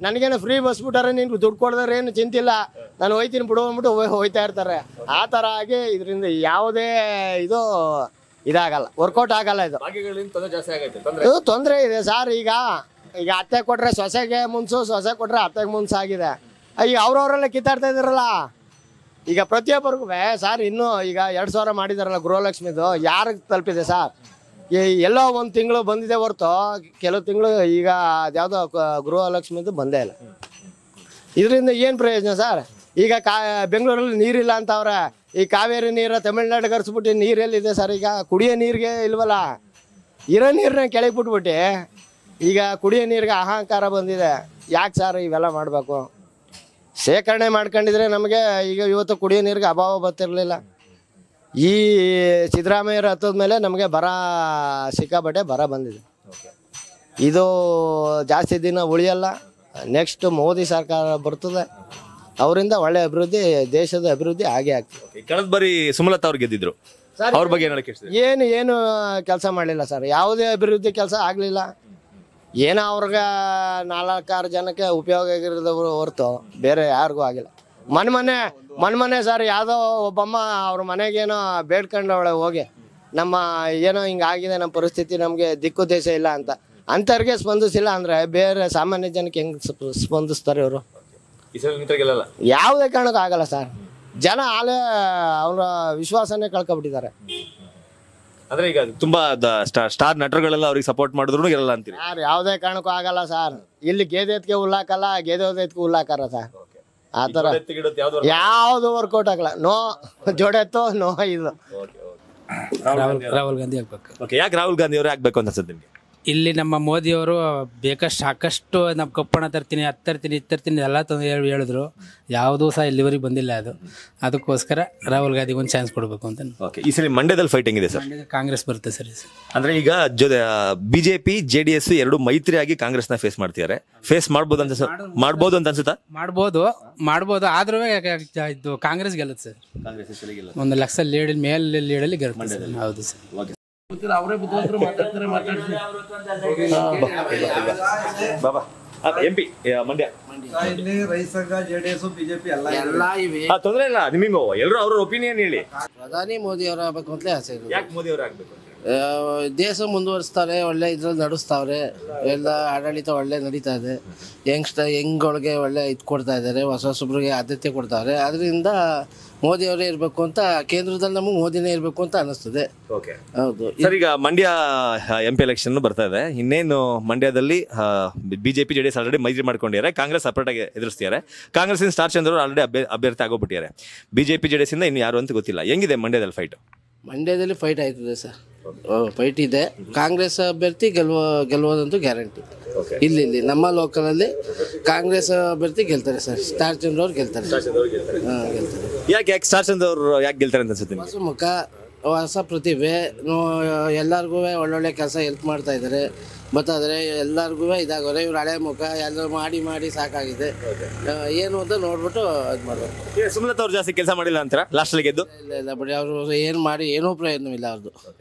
ನನಗೇನು ಫ್ರೀ ಬಸ್ ಬಿಟ್ಟಾರೆ, ನೀನು ದುಡ್ಡು ಕೊಡಿದ್ರೆ ಏನು ಚಿಂತಿಲ್ಲ, ನಾನು ಹೋಯ್ತೀನಿ ಬಿಡು ಅಂದ್ಬಿಟ್ಟು ಹೋಯ್ತಾ ಇರ್ತಾರೆ. ಆ ಥರ ಆಗಿ ಇದರಿಂದ ಯಾವುದೇ ಇದು ಇದಾಗಲ್ಲ, ವರ್ಕೌಟ್ ಆಗಲ್ಲ. ಇದು ತೊಂದರೆ ಇದೆ ಸರ್. ಈಗ ಅತ್ತೆ ಕೊಟ್ರೆ ಸೊಸೆಗೆ ಮುನ್ಸು, ಸೊಸೆ ಕೊಟ್ರೆ ಅತ್ತೆಗೆ ಮುನ್ಸು ಆಗಿದೆ. ಈಗ ಅವ್ರವರೆಲ್ಲ ಕಿತ್ತಾಡ್ತಾ ಇದಾರಲ್ಲ, ಈಗ ಪ್ರತಿಯೊಬ್ಬರಿಗೂ ಸರ್ ಇನ್ನೂ ಈಗ 2,000 ಮಾಡಿದಾರಲ್ಲ ಗೃಹಲಕ್ಷ್ಮಿದು ಯಾರಿಗೆ ತಲುಪಿದೆ ಸರ್? ಎಲ್ಲೋ ಒಂದು ತಿಂಗಳು ಬಂದಿದೆ ಹೊರತು ಕೆಲವು ತಿಂಗಳು ಈಗ ಅದ್ಯಾವುದೋ ಗೃಹಲಕ್ಷ್ಮಿದು ಬಂದೇ ಇಲ್ಲ. ಇದರಿಂದ ಏನು ಪ್ರಯೋಜನ ಸರ್? ಈಗ ಬೆಂಗಳೂರಲ್ಲಿ ನೀರಿಲ್ಲ ಅಂತವ್ರೆ. ಈ ಕಾವೇರಿ ನೀರು ತಮಿಳ್ನಾಡಿಗೆ ಹರಿಸ್ಬಿಟ್ಟು ನೀರೆಲ್ಲಿದೆ ಸರ್? ಈಗ ಕುಡಿಯೋ ನೀರಿಗೆ ಇಲ್ವಲ್ಲ, ಇರೋ ನೀರನ್ನ ಕೆಳಗೆ ಬಿಟ್ಬಿಟ್ಟು ಈಗ ಕುಡಿಯೋ ನೀರಿಗೆ ಅಹಂಕಾರ ಬಂದಿದೆ. ಯಾಕೆ ಸರ್ ಇವೆಲ್ಲ ಮಾಡಬೇಕು? ಶೇಖರಣೆ ಮಾಡ್ಕೊಂಡಿದ್ರೆ ನಮಗೆ ಈಗ ಇವತ್ತು ಕುಡಿಯೋ ನೀರಿಗೆ ಅಭಾವ ಬರ್ತಿರ್ಲಿಲ್ಲ. ಈ ಸಿದ್ದರಾಮಯ್ಯರ ಹತ್ತದ ಮೇಲೆ ನಮಗೆ ಬರ ಸಿಕ್ಕಾಪಟ್ಟೆ ಬರ ಬಂದಿದೆ. ಇದು ಜಾಸ್ತಿ ದಿನ ಉಳಿಯಲ್ಲ. ನೆಕ್ಸ್ಟ್ ಮೋದಿ ಸರ್ಕಾರ ಬರ್ತದೆ, ಅವರಿಂದ ಒಳ್ಳೆ ಅಭಿವೃದ್ಧಿ, ದೇಶದ ಅಭಿವೃದ್ಧಿ ಆಗೇ ಆಗ್ತದೆ. ಕಳೆದ ಬಾರಿ ಸುಮಲತಾ ಅವ್ರು ಗೆದ್ದಿದ್ರು, ಅವ್ರ ಬಗ್ಗೆ ಏನು ಕೆಲಸ ಮಾಡಲಿಲ್ಲ ಸರ್. ಯಾವುದೇ ಅಭಿವೃದ್ಧಿ ಕೆಲಸ ಆಗಲಿಲ್ಲ. ಏನೋ ಅವ್ರಿಗೆ 4-6 ಜನಕ್ಕೆ ಉಪಯೋಗ ಆಗಿರೋದವ್ರು ಹೊರತು ಬೇರೆ ಯಾರಿಗೂ ಆಗಿಲ್ಲ. ಮನೆ ಸರ್ ಯಾವುದೋ ಒಬ್ಬಮ್ಮ ಅವ್ರ ಮನೆಗೇನೋ ಬೇಡ್ಕೊಂಡವಳೆ ಹೋಗಿ, ನಮ್ಮ ಏನೋ ಹಿಂಗಾಗಿದೆ, ನಮ್ಮ ಪರಿಸ್ಥಿತಿ, ನಮಗೆ ದಿಕ್ಕು ದೇಶ ಇಲ್ಲ ಅಂತ. ಅಂಥವ್ರಿಗೆ ಸ್ಪಂದಿಸಿಲ್ಲ ಅಂದರೆ ಬೇರೆ ಸಾಮಾನ್ಯ ಜನಕ್ಕೆ ಹೆಂಗೆ ಸ್ಪಂದಿಸ್ತಾರೆ ಇವರು? ಯಾವುದೇ ಕಾರಣಕ್ಕೂ ಆಗಲ್ಲ ಸರ್. ಜನ ಆಲೇ ಅವರ ವಿಶ್ವಾಸನೇ ಕಳ್ಕೊಬಿಟ್ಟಿದ್ದಾರೆ. ಅಂದ್ರೆ ಈಗ ತುಂಬಾ ಸ್ಟಾರ್ ನಟರುಗಳೆಲ್ಲ ಅವ್ರಿಗೆ ಸಪೋರ್ಟ್ ಮಾಡಿದ್ರು ಇರಲ್ಲ ಅಂತೀರಿ? ಯಾರು ಯಾವುದೇ ಕಾರಣಕ್ಕೂ ಆಗಲ್ಲ ಸರ್. ಇಲ್ಲಿ ಗೆದೆ ಎತ್ಗೆ ಹುಲ್ಲಾಕಲ್ಲ, ಗೆದೆ ಎತ್ಗೆ ಹುಲ್ಲಾಕಾರ ಸರ್. ಆ ಥರ ಯಾವುದು ವರ್ಕೌಟ್ ಆಗಲ್ಲ. ನೋ ಜೋಡೆತ್ತೋ ನೋ ಇದು. ರಾಹುಲ್ ಗಾಂಧಿ ಆಗ್ಬೇಕು. ಯಾಕೆ ರಾಹುಲ್ ಗಾಂಧಿ ಅವರೇ ಆಗ್ಬೇಕು ಅಂತ ಅನ್ಸುತ್ತೆ ನಿಮಗೆ? ಇಲ್ಲಿ ನಮ್ಮ ಮೋದಿಯವರು ಸಾಕಷ್ಟು ನಮ್ಮ ಕಪ್ಪಣ ತರ್ತೀನಿ, ಅದು ತರ್ತೀನಿ, ಇದು ತರ್ತೀನಿ ಎಲ್ಲ ಹೇಳಿದ್ರು. ಯಾವುದೂ ಸಹ ಇಲ್ಲಿವರೆಗೆ ಬಂದಿಲ್ಲ. ಅದಕ್ಕೋಸ್ಕರ ರಾಹುಲ್ ಗಾಂಧಿಗೆ ಒಂದು ಚಾನ್ಸ್ ಕೊಡಬೇಕು ಅಂತ. ಈ ಸಲ ಮಂಡ್ಯದಲ್ಲಿ ಫೈಟಿಂಗ್ ಇದೆ ಸರ್. ಕಾಂಗ್ರೆಸ್ ಬರುತ್ತೆ ಸರ್. ಅಂದ್ರೆ ಈಗ ಬಿಜೆಪಿ JDS ಎರಡು ಮೈತ್ರಿಯಾಗಿ ಕಾಂಗ್ರೆಸ್ನ ಫೇಸ್ ಮಾಡ್ತಿದ್ದಾರೆ. ಫೇಸ್ ಮಾಡ್ಬೋದು ಅಂತ ಅನ್ಸುತ್ತಾ? ಮಾಡ್ಬೋದು ಆದ್ರೂ ಇದು ಕಾಂಗ್ರೆಸ್ ಗೆಲ್ಲುತ್ತೆ ಸರ್. 1 ಲಕ್ಷ ಲೀಡಲ್ಲಿ ಗೆಲ್ಲುತ್ತೆ. ಹೌದು ಸರ್. MP ಮಂಡ್ಯ ರೈತ ಸಂಘ JDS BJP ಎಲ್ಲ ಇವೆ. ತೊಂದರೆ ಇಲ್ಲ, ನಿಮಗೆ ಎಲ್ಲರೂ ಅವ್ರ ಒಪಿನಿಯನ್ ಹೇಳಿ. ಪ್ರಧಾನಿ ಮೋದಿ ಅವರ ಆಗ್ಬೇಕು ಅಂತಲೇ ಆಸೆ. ಯಾಕೆ ಮೋದಿ ಅವರು ಆಗ್ಬೇಕು? ದೇಶ ಮುಂದುವರಿಸ್ತಾರೆ, ಒಳ್ಳೆ ಇದ್ರಲ್ಲಿ ನಡೆಸ್ತಾವ್ರೆ, ಎಲ್ಲ ಆಡಳಿತ ಒಳ್ಳೆ ನಡೀತಾ ಇದೆ. ಯಂಗ್ಗಳಿಗೆ ಒಳ್ಳೆ ಇದು ಕೊಡ್ತಾ ಇದ್ದಾರೆ, ಹೊಸಬ್ರಿಗೆ ಆದ್ಯತೆ ಕೊಡ್ತಾರೆ. ಅದರಿಂದ ಮೋದಿ ಅವರೇ ಇರಬೇಕು ಅಂತ, ಕೇಂದ್ರದಲ್ಲಿ ನಮಗೆ ಮೋದಿನೇ ಇರಬೇಕು ಅಂತ ಅನಿಸ್ತದೆ. ಹೌದು ಸರ್. ಈಗ ಮಂಡ್ಯ MP ಎಲೆಕ್ಷನ್ ಬರ್ತಾ ಇದೆ. ಇನ್ನೇನು ಮಂಡ್ಯದಲ್ಲಿ BJP JDS ಆಲ್ರೆಡಿ ಮೈತ್ರಿ ಮಾಡ್ಕೊಂಡಿದ್ದಾರೆ, ಕಾಂಗ್ರೆಸ್ ಸಪರೇಟ್ ಆಗಿ ಎದುರಿಸ್ತಿದ್ದಾರೆ. ಕಾಂಗ್ರೆಸ್ ಸ್ಟಾರ್ ಚಂದ್ರ ಅವರು ಆಲ್ರೆಡಿ ಅಭ್ಯರ್ಥಿ ಆಗೋಗ್ಬಿಟ್ಟಿದ್ದಾರೆ. BJP JDS ಇಂದ ಇನ್ನು ಯಾರು ಅಂತ ಗೊತ್ತಿಲ್ಲ. ಹೆಂಗಿದೆ ಮಂಡ್ಯದಲ್ಲಿ ಫೈಟ್? ಮಂಡ್ಯದಲ್ಲಿ ಫೈಟ್ ಆಯ್ತದೆ ಸರ್, ಫೈಟ್ ಇದೆ. ಕಾಂಗ್ರೆಸ್ ಅಭ್ಯರ್ಥಿ ಗೆಲ್ಲುವುದಂತೂ ಗ್ಯಾರಂಟಿ. ಇಲ್ಲಿ ನಮ್ಮ ಲೋಕಲಲ್ಲಿ ಕಾಂಗ್ರೆಸ್ ಅಭ್ಯರ್ಥಿ ಗೆಲ್ತಾರೆ ಸರ್. ಸ್ಟಾರ್ ಚಂದ್ರ ಅವ್ರು ಗೆಲ್ತಾರೆ. ಯಾಕೆ ಸ್ಟಾರ್ ಚಂದ್ರ ಅವರು ಯಾಕೆ ಗೆಲ್ತಾರೆ ಅಂತ ಅನ್ಸುತ್ತೆ? ಹೊಸ ಮುಖ, ಹೊಸ ಪ್ರತಿಭೆ, ಎಲ್ಲರಿಗೂ ಒಳ್ಳೊಳ್ಳೆ ಕೆಲಸ ಹೆಲ್ಪ್ ಮಾಡ್ತಾ ಇದ್ದಾರೆ. ಬರ್ತಾಯಿದ್ರೆ ಎಲ್ಲರಿಗೂ ಇದಾಗೋರೆ. ಇವ್ರು ಹಳೆ ಮುಖ ಎಲ್ಲ ಮಾಡಿ ಸಾಕಾಗಿದೆ. ಏನು ಅಂತ ನೋಡ್ಬಿಟ್ಟು ಇದು ಮಾಡಬೇಕು. ಸುಮಲತಾ ಅವ್ರು ಜಾಸ್ತಿ ಕೆಲಸ ಮಾಡಿಲ್ಲ ಅಂತಾರ ಲಾಸ್ಟಲ್ಲಿ ಗೆದ್ದು? ಇಲ್ಲ ಬಿಡಿ, ಅವರು ಏನು ಮಾಡಿ ಏನೂ ಪ್ರಯೋಜನವಿಲ್ಲ. ಅವ್ರದ್ದು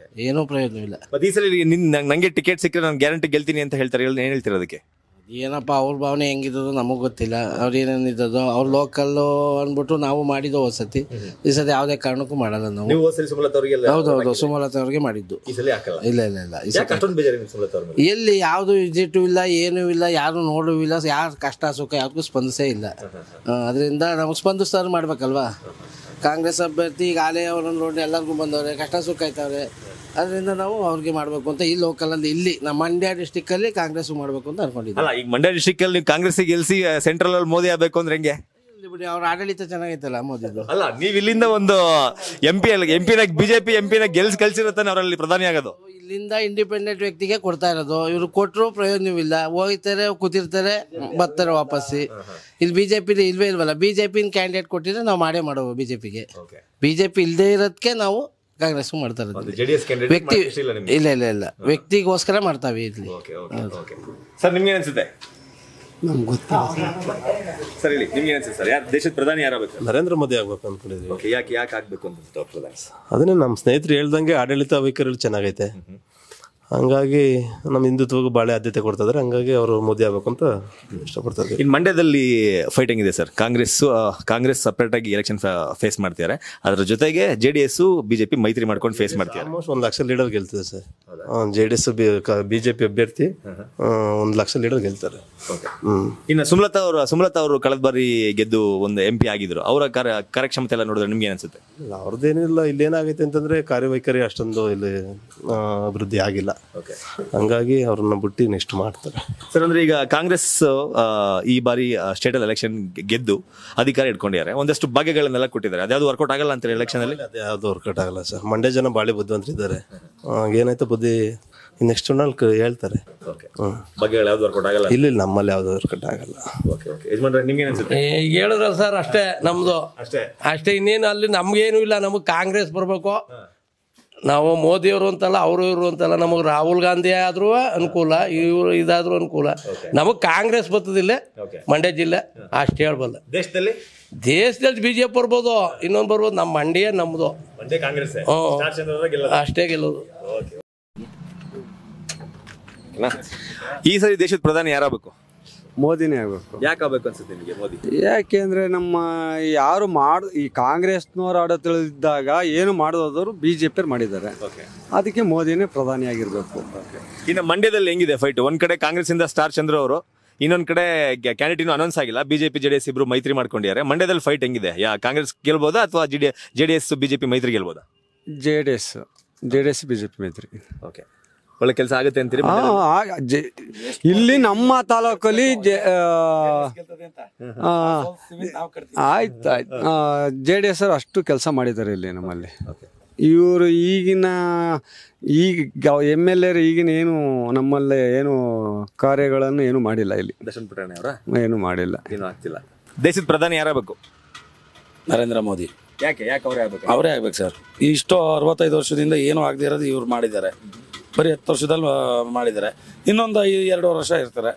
ಏನೂ ಪ್ರಯೋಜನವಿಲ್ಲ. ಈ ಸಲ ನಂಗೆ ಟಿಕೆಟ್ ಸಿಕ್ಕರೆ ನಾನು ಗ್ಯಾರಂಟಿ ಗೆಲ್ತೀನಿ ಅಂತ ಹೇಳ್ತಾರೆ. ಏನು ಹೇಳ್ತೀರ ಅದಕ್ಕೆ? ಏನಪ್ಪ ಅವ್ರ ಭಾವನೆ ಹೆಂಗಿದ್ದೋ ನಮಗೆ ಗೊತ್ತಿಲ್ಲ. ಅವ್ರು ಏನೇನಿದ್ದೋ ಅವ್ರ ಲೋಕಲ್ಲು ಅಂದ್ಬಿಟ್ಟು ನಾವು ಮಾಡಿದ್ದು ಹೊಸತಿ. ಈ ಸತಿ ಯಾವುದೇ ಕಾರಣಕ್ಕೂ ಮಾಡಲ್ಲ ನಾವು. ಹೌದು, ಸುಮಲತಾ ಅವ್ರಿಗೆ ಮಾಡಿದ್ದು. ಇಲ್ಲ ಎಲ್ಲಿ ಯಾವುದು ವಿಸಿಟು ಇಲ್ಲ, ಏನೂ ಇಲ್ಲ, ಯಾರು ನೋಡುವಿಲ್ಲ, ಯಾರು ಕಷ್ಟ ಸುಖ ಯಾರಿಗೂ ಸ್ಪಂದಿಸೇ ಇಲ್ಲ. ಅದರಿಂದ ನಾವು ಸ್ಪಂದಿಸ್ತಾರು ಮಾಡ್ಬೇಕಲ್ವಾ. ಕಾಂಗ್ರೆಸ್ ಅಭ್ಯರ್ಥಿ ಈಗ ಆಲೇ ಅವ್ರನ್ನ ನೋಡಿ ಎಲ್ಲರಿಗೂ ಬಂದವ್ರೆ, ಕಷ್ಟ ಸುಖ ಆಯ್ತವ್ರೆ. ಅದರಿಂದ ನಾವು ಅವ್ರಿಗೆ ಮಾಡಬೇಕು ಅಂತ ಈ ಲೋಕಲಲ್ಲಿ, ಇಲ್ಲಿ ನಮ್ಮ ಮಂಡ್ಯ ಡಿಸ್ಟಿಕ್ ಅಲ್ಲಿ ಕಾಂಗ್ರೆಸ್ ಮಾಡಬೇಕು ಅಂತ ಅನ್ಕೊಂಡಿದ್ದೀವಿ. ಈಗ ಮಂಡ್ಯ ಡಿಸ್ಟಿಕ್ ಅಲ್ಲಿ ಕಾಂಗ್ರೆಸ್ ಗೆಲ್ಸಿ ಸೆಂಟ್ರಲ್ ಅಲ್ಲಿ ಮೋದಿ ಆಗಬೇಕು ಅಂದ್ರೆ ಹೆಂಗೆ? ಬಿಡಿ, ಅವ್ರ ಆಡಳಿತ ಚೆನ್ನಾಗೈತಲ್ಲ ಮೋದಿದು. ಅಲ್ಲ, ನೀವು ಇಲ್ಲಿಂದ ಒಂದು ಎಂಪಿನ BJP MP ಕಳ್ಸಿರುತ್ತಾನೆ ಅವರಲ್ಲಿ ಪ್ರಧಾನಿ ಆಗೋದು. ಇಲ್ಲಿಂದ ಇಂಡಿಪೆಂಡೆಂಟ್ ವ್ಯಕ್ತಿಗೆ ಕೊಡ್ತಾ ಇರೋದು. ಇವ್ರು ಕೊಟ್ಟರು ಪ್ರಯೋಜನವಿಲ್ಲ. ಹೋಗ್ತಾರೆ, ಕೂತಿರ್ತಾರೆ, ಬರ್ತಾರೆ ವಾಪಸ್ಸಿ. ಇಲ್ಲಿ BJP ಇಲ್ವೇ ಇಲ್ವಲ್ಲ. BJP ಕ್ಯಾಂಡಿಡೇಟ್ ಕೊಟ್ಟಿದ್ರೆ ನಾವು ಮಾಡೋ BJPಗೆ. BJP ಇಲ್ಲದೆ ಇರೋದಕ್ಕೆ ನಾವು ಕಾಂಗ್ರೆಸ್ ಮಾಡ್ತಾ ಇರೋದು. ವ್ಯಕ್ತಿ ಇಲ್ಲ ವ್ಯಕ್ತಿಗೋಸ್ಕರ ಮಾಡ್ತಾವೆ ಇಲ್ಲಿ. ಸರ್ ನಿಮ್ಗೆ ಅನ್ಸುತ್ತೆ? ನಮ್ಗೆ ಗೊತ್ತಿಲ್ಲ ಸರ್. ಹೇಳಿ, ನಿಮ್ಗೆ ಅನ್ಸುತ್ತೆ ಸರ್, ಯಾರು ದೇಶದ ಪ್ರಧಾನಿ ಯಾರಾಗಬೇಕು? ನರೇಂದ್ರ ಮೋದಿ ಆಗ್ಬೇಕು ಅನ್ಕೊಂಡಿದ್ವಿ. ಯಾಕೆ ಆಗ್ಬೇಕು ಅಂತ ಪ್ರಧಾನಿ? ಅದನ್ನೇ ನಮ್ಮ ಸ್ನೇಹಿತರು ಹೇಳ್ದಂಗೆ ಆಡಳಿತ ವೈಖರಿ ಚೆನ್ನಾಗೈತೆ. ಹಂಗಾಗಿ ನಮ್ಮ ಹಿಂದುತ್ವಕ್ಕೆ ಭಾಳ ಆದ್ಯತೆ ಕೊಡ್ತಾ ಇದ್ದಾರೆ. ಹಂಗಾಗಿ ಅವರು ಮೋದಿ ಆಗ್ಬೇಕು ಅಂತ ಇಷ್ಟಪಡ್ತಾ ಇದ್ದಾರೆ. ಇನ್ನು ಮಂಡ್ಯದಲ್ಲಿ ಫೈಟಿಂಗ್ ಇದೆ ಸರ್. ಕಾಂಗ್ರೆಸ್ ಸಪ್ರೇಟ್ ಆಗಿ ಎಲೆಕ್ಷನ್ ಫೇಸ್ ಮಾಡ್ತಿದ್ದಾರೆ, ಅದ್ರ ಜೊತೆಗೆ JDS BJP ಮೈತ್ರಿ ಮಾಡ್ಕೊಂಡು ಫೇಸ್ ಮಾಡ್ತಿದ್ದಾರೆ. ಆಲ್ಮೋಸ್ಟ್ 1 ಲಕ್ಷ ಲೀಡರ್ ಗೆಲ್ತದೆ ಸರ್. JDS BJP ಅಭ್ಯರ್ಥಿ 1 ಲಕ್ಷ ಲೀಡರ್ ಗೆಲ್ತಾರೆ. ಇನ್ನು ಸುಮಲತಾ ಅವರು ಕಳೆದ ಬಾರಿ ಗೆದ್ದು ಒಂದು MP ಆಗಿದ್ರು. ಅವರ ಕಾರ್ಯಕ್ಷಮತೆ ಎಲ್ಲ ನೋಡಿದ್ರೆ ನಿಮ್ಗೆ ಏನಿಸುತ್ತೆ? ಅವ್ರದ್ದೇನಿಲ್ಲ, ಇಲ್ಲಿ ಏನಾಗೈತೆ ಅಂತಂದ್ರೆ ಕಾರ್ಯವೈಖರಿ ಅಷ್ಟೊಂದು ಇಲ್ಲಿ ಅಭಿವೃದ್ಧಿ ಆಗಿಲ್ಲ. ಹಂಗಾಗಿ ಅವ್ರನ್ನ ಬಿಟ್ಟು ನೆಕ್ಸ್ಟ್ ಮಾಡ್ತಾರೆ ಸರ್. ಅಂದ್ರೆ ಈಗ ಕಾಂಗ್ರೆಸ್ ಈ ಬಾರಿ ಸ್ಟೇಟ್ ಎಲೆಕ್ಷನ್ ಗೆದ್ದು ಅಧಿಕಾರ ಇಟ್ಕೊಂಡಿದ್ದಾರೆ, ಒಂದಷ್ಟು ಭಾಗ್ಯಗಳನ್ನೆಲ್ಲ ಕೊಟ್ಟಿದ್ದಾರೆ. ಅದ್ಯಾವುದು ವರ್ಕೌಟ್ ಆಗಲ್ಲ ಅಂತ ಎಲೆಕ್ಷನ್ ಅಲ್ಲಿ? ಯಾವ್ದು ವರ್ಕೌಟ್ ಆಗಲ್ಲ ಸರ್. ಮಂಡ್ಯ ಜನ ಬಾಳಿ ಬುದ್ಧಿವಂತರಿದ್ದಾರೆ. ಏನಾಯ್ತು ಬುದ್ಧಿ ನೆಕ್ಸ್ಟ್ ಚುನಾವಣೆ ಹೇಳ್ತಾರೆ. ಭಾಗ್ಯಗಳು ಯಾವ್ದು ವರ್ಕೌಟ್ ಆಗಲ್ಲ ಇಲ್ಲಿ ನಮ್ಮಲ್ಲಿ ಯಾವ್ದು ವರ್ಕೌಟ್ ಆಗಲ್ಲ. ನಿಮ್ಗೆ ಅನ್ಸುತ್ತೆ? ಹೇಳಿದ್ರಲ್ಲ ಸರ್, ಅಷ್ಟೇ ನಮ್ದು ಅಷ್ಟೇ, ಇನ್ನೇನು ಅಲ್ಲಿ ನಮ್ಗೇನು ಇಲ್ಲ. ನಮಗೆ ಕಾಂಗ್ರೆಸ್ ಬರ್ಬೇಕು. ನಾವು ಮೋದಿಯವರು ಅಂತಲ್ಲ, ಅವರು ಇವರು ಅಂತಲ್ಲ. ನಮಗೆ ರಾಹುಲ್ ಗಾಂಧಿ ಆದ್ರೂ ಅನುಕೂಲ, ಇವರು ಇದಾದ್ರೂ ಅನುಕೂಲ. ನಮಗೆ ಕಾಂಗ್ರೆಸ್ ಬರ್ತದಿಲ್ಲ ಮಂಡ್ಯ ಜಿಲ್ಲೆ, ಅಷ್ಟು ಹೇಳ್ಬಲ್ಲ. ದೇಶದಲ್ಲಿ BJP ಬರ್ಬೋದು, ಇನ್ನೊಂದು ಬರ್ಬೋದು. ನಮ್ಮ ಮಂಡ್ಯ ನಮ್ದು ಕಾಂಗ್ರೆಸ್ ಅಷ್ಟೇ ಗೆಲ್ಲೋದು. ಈ ಸರಿ ದೇಶದ ಪ್ರಧಾನಿ ಯಾರಾಗಬೇಕು? ಮೋದಿನೇ ಆಗಬೇಕು. ಯಾಕೆ ಆಗ್ಬೇಕು ಅನ್ಸುತ್ತೆ ನಿಮಗೆ ಮೋದಿ? ಯಾಕೆಂದ್ರೆ ನಮ್ಮ ಯಾರು ಈ ಕಾಂಗ್ರೆಸ್ನವ್ರು ಆಡಳಿತದಾಗ ಏನು ಮಾಡೋದಾದ್ರು BJP ಮಾಡಿದ್ದಾರೆ. ಅದಕ್ಕೆ ಮೋದಿನೇ ಪ್ರಧಾನಿ ಆಗಿರ್ಬೇಕು. ಇನ್ನು ಮಂಡ್ಯದಲ್ಲಿ ಹೆಂಗಿದೆ ಫೈಟ್? ಒಂದ್ ಕಡೆ ಕಾಂಗ್ರೆಸ್ ಇಂದ ಸ್ಟಾರ್ ಚಂದ್ರ ಅವರು, ಇನ್ನೊಂದ್ ಕಡೆ ಕ್ಯಾಂಡಿಡೇಟ್ ಇನ್ನೂ ಅನೌನ್ಸ್ ಆಗಿಲ್ಲ. BJP JDS ಇಬ್ರು ಮೈತ್ರಿ ಮಾಡ್ಕೊಂಡಿದ್ದಾರೆ. ಮಂಡ್ಯದಲ್ಲಿ ಫೈಟ್ ಹೆಂಗಿದೆ? ಕಾಂಗ್ರೆಸ್ ಗೆಲ್ಬೋದಾ ಅಥವಾ JDS BJP ಮೈತ್ರಿ ಗೆಲ್ಬೋದಾ? JDS BJP ಮೈತ್ರಿ. ಓಕೆ, ಒಳ್ಳೆ ಕೆಲಸ ಆಗುತ್ತೆ ಅಂತೀರಿ? ಇಲ್ಲಿ ನಮ್ಮ ತಾಲೂಕಲ್ಲಿ ಆಯ್ತು JDS ಅವರು ಅಷ್ಟು ಕೆಲಸ ಮಾಡಿದ್ದಾರೆ ಇಲ್ಲಿ ನಮ್ಮಲ್ಲಿ. ಇವರು ಈಗ MLA ಈಗಿನ ಏನು ನಮ್ಮಲ್ಲಿ ಏನು ಕಾರ್ಯಗಳನ್ನು ಏನು ಮಾಡಿಲ್ಲ ಇಲ್ಲಿ. ದರ್ಶನ್ ಪುಟಾಣಿ ಅವರ ಏನು ಮಾಡಿಲ್ಲ, ಏನು ಆಗ್ತಿಲ್ಲ. ದೇಶದ ಪ್ರಧಾನಿ ಯಾರಾಗಬೇಕು? ನರೇಂದ್ರ ಮೋದಿ. ಯಾಕೆ ಅವರೇ ಆಗ್ಬೇಕು? ಅವರೇ ಆಗ್ಬೇಕು ಸರ್. ಇಷ್ಟು 65 ವರ್ಷದಿಂದ ಏನು ಆಗದೆ ಇರೋದು ಇವ್ರು ಮಾಡಿದ್ದಾರೆ. ಬರೀ 10 ವರ್ಷದಲ್ಲಿ ಮಾಡಿದ್ದಾರೆ. ಇನ್ನೊಂದು 2 ವರ್ಷ ಇರ್ತಾರೆ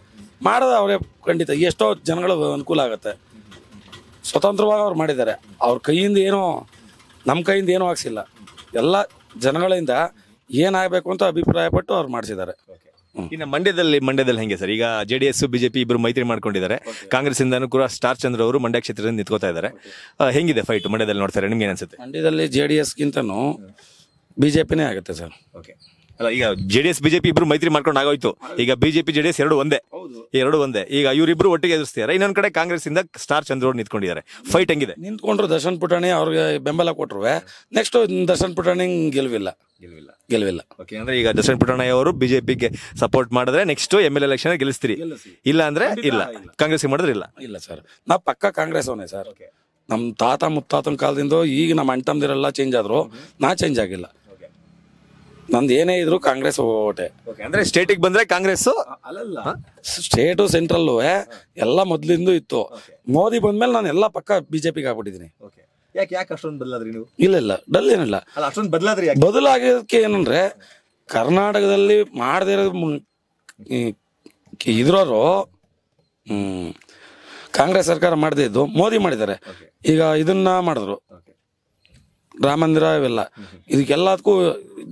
ಮಾಡೋದು ಅವರೇ ಖಂಡಿತ. ಎಷ್ಟೋ ಜನಗಳು ಅನುಕೂಲ ಆಗುತ್ತೆ. ಸ್ವತಂತ್ರವಾಗಿ ಅವ್ರು ಮಾಡಿದ್ದಾರೆ. ಅವ್ರ ಕೈಯಿಂದ ಏನೋ ನಮ್ಮ ಕೈಯಿಂದ ಏನೂ ಆಗಿಸಿಲ್ಲ. ಎಲ್ಲ ಜನಗಳಿಂದ ಏನಾಗಬೇಕು ಅಂತ ಅಭಿಪ್ರಾಯಪಟ್ಟು ಅವ್ರು ಮಾಡಿಸಿದ್ದಾರೆ. ಇನ್ನು ಮಂಡ್ಯದಲ್ಲಿ ಹೆಂಗೆ ಸರ್? ಈಗ JDS BJP ಇಬ್ರು ಮೈತ್ರಿ ಮಾಡ್ಕೊಂಡಿದ್ದಾರೆ. ಕಾಂಗ್ರೆಸ್ ಇಂದನೂ ಕೂಡ ಸ್ಟಾರ್ ಚಂದ್ರ ಅವರು ಮಂಡ್ಯ ಕ್ಷೇತ್ರದಿಂದ ನಿಂತ್ಕೋತಾ ಇದ್ದಾರೆ. ಹೆಂಗಿದೆ ಫೈಟ್ ಮಂಡ್ಯದಲ್ಲಿ ನೋಡ್ತಾರೆ? ನಿಮ್ಗೆ ಏನ್ಸುತ್ತೆ? ಮಂಡ್ಯದಲ್ಲಿ JDSಗಿಂತನೂ BJPನೇ ಆಗುತ್ತೆ ಸರ್. ಅಲ್ಲ, ಈಗ JDS BJP ಇಬ್ರು ಮೈತ್ರಿ ಮಾಡ್ಕೊಂಡು ಆಗೋಯ್ತು. ಈಗ BJP JDS ಎರಡು ಒಂದೇ. ಈಗ ಇವರಿಬ್ರು ಒಟ್ಟಿಗೆ ಎದುರಿಸ್ತಿದ್ದಾರೆ. ಇನ್ನೊಂದ್ ಕಡೆ ಕಾಂಗ್ರೆಸ್ ಇಂದ ಸ್ಟಾರ್ ಚಂದ್ರ ಅವರು ನಿಂತ್ಕೊಂಡಿದ್ದಾರೆ. ಫೈಟ್ ಹೆಂಗಿದೆ? ನಿಂತ್ಕೊಂಡ್ರು ದರ್ಶನ್ ಪುಟಾಣಿ ಅವ್ರಿಗೆ ಬೆಂಬಲ ಕೊಟ್ಟರು. ನೆಕ್ಸ್ಟ್ ದರ್ಶನ್ ಪುಟಾಣಿ ಗೆಲುವಿಲ್ಲ. ಓಕೆ, ಅಂದ್ರೆ ಈಗ ದರ್ಶನ್ ಪುಟಾಣಿ ಅವರು BJPಗೆ ಸಪೋರ್ಟ್ ಮಾಡಿದ್ರೆ ನೆಕ್ಸ್ಟ್ MLA ಎಲೆಕ್ಷನ್ ಗೆಲ್ಲಿಸ್ತೀರಿ, ಇಲ್ಲ ಅಂದ್ರೆ ಇಲ್ಲ. ಕಾಂಗ್ರೆಸ್ ಮಾಡಿದ್ರೆ ಇಲ್ಲ ಸರ್. ನಾವು ಪಕ್ಕ ಕಾಂಗ್ರೆಸ್ ಅವನೇ ಸರ್. ನಮ್ಮ ತಾತ ಮುತ್ತಾತನ ಕಾಲದಿಂದ ಈಗ ನಮ್ಮ ಅಣ್ತಂದಿರೆಲ್ಲ ಚೇಂಜ್ ಆದ್ರು, ನಾ ಚೇಂಜ್ ಆಗಿಲ್ಲ. ನಂದು ಏನೇ ಇದ್ರು ಕಾಂಗ್ರೆಸ್ ಓಟೆ. ಅಂದ್ರೆ ಸ್ಟೇಟಿಗೆ ಬಂದ್ರೆ ಕಾಂಗ್ರೆಸ್ ಅಲ್ಲಲ್ಲ, ಸ್ಟೇಟು ಸೆಂಟ್ರಲ್ಲು ಎಲ್ಲ ಮೊದ್ಲಿಂದ ಇತ್ತು. ಮೋದಿ ಬಂದ್ಮೇಲೆ ನಾನು ಎಲ್ಲ ಪಕ್ಕ BJPಗೆ ಆಗ್ಬಿಟ್ಟಿದ್ದೀನಿ. ಯಾಕೆ ಅಷ್ಟೊಂದು ಬದಲಾದ್ರಿ ನೀವು? ಇಲ್ಲ ಡಲ್ ಏನಿಲ್ಲ. ಅಷ್ಟೊಂದು ಬದಲಾದ್ರಿ? ಬದಲಾಗೋದಕ್ಕೆ ಏನಂದ್ರೆ ಕರ್ನಾಟಕದಲ್ಲಿ ಮಾಡದೇ ಇರೋದು ಇದ್ರೋರು ಕಾಂಗ್ರೆಸ್ ಸರ್ಕಾರ ಮಾಡದೇ ಇದ್ದು ಮೋದಿ ಮಾಡಿದ್ದಾರೆ. ಈಗ ಇದನ್ನ ಮಾಡಿದ್ರು, ರಾಮ ಮಂದಿರ ಇವೆಲ್ಲ. ಇದಕ್ಕೆಲ್ಲದಕ್ಕೂ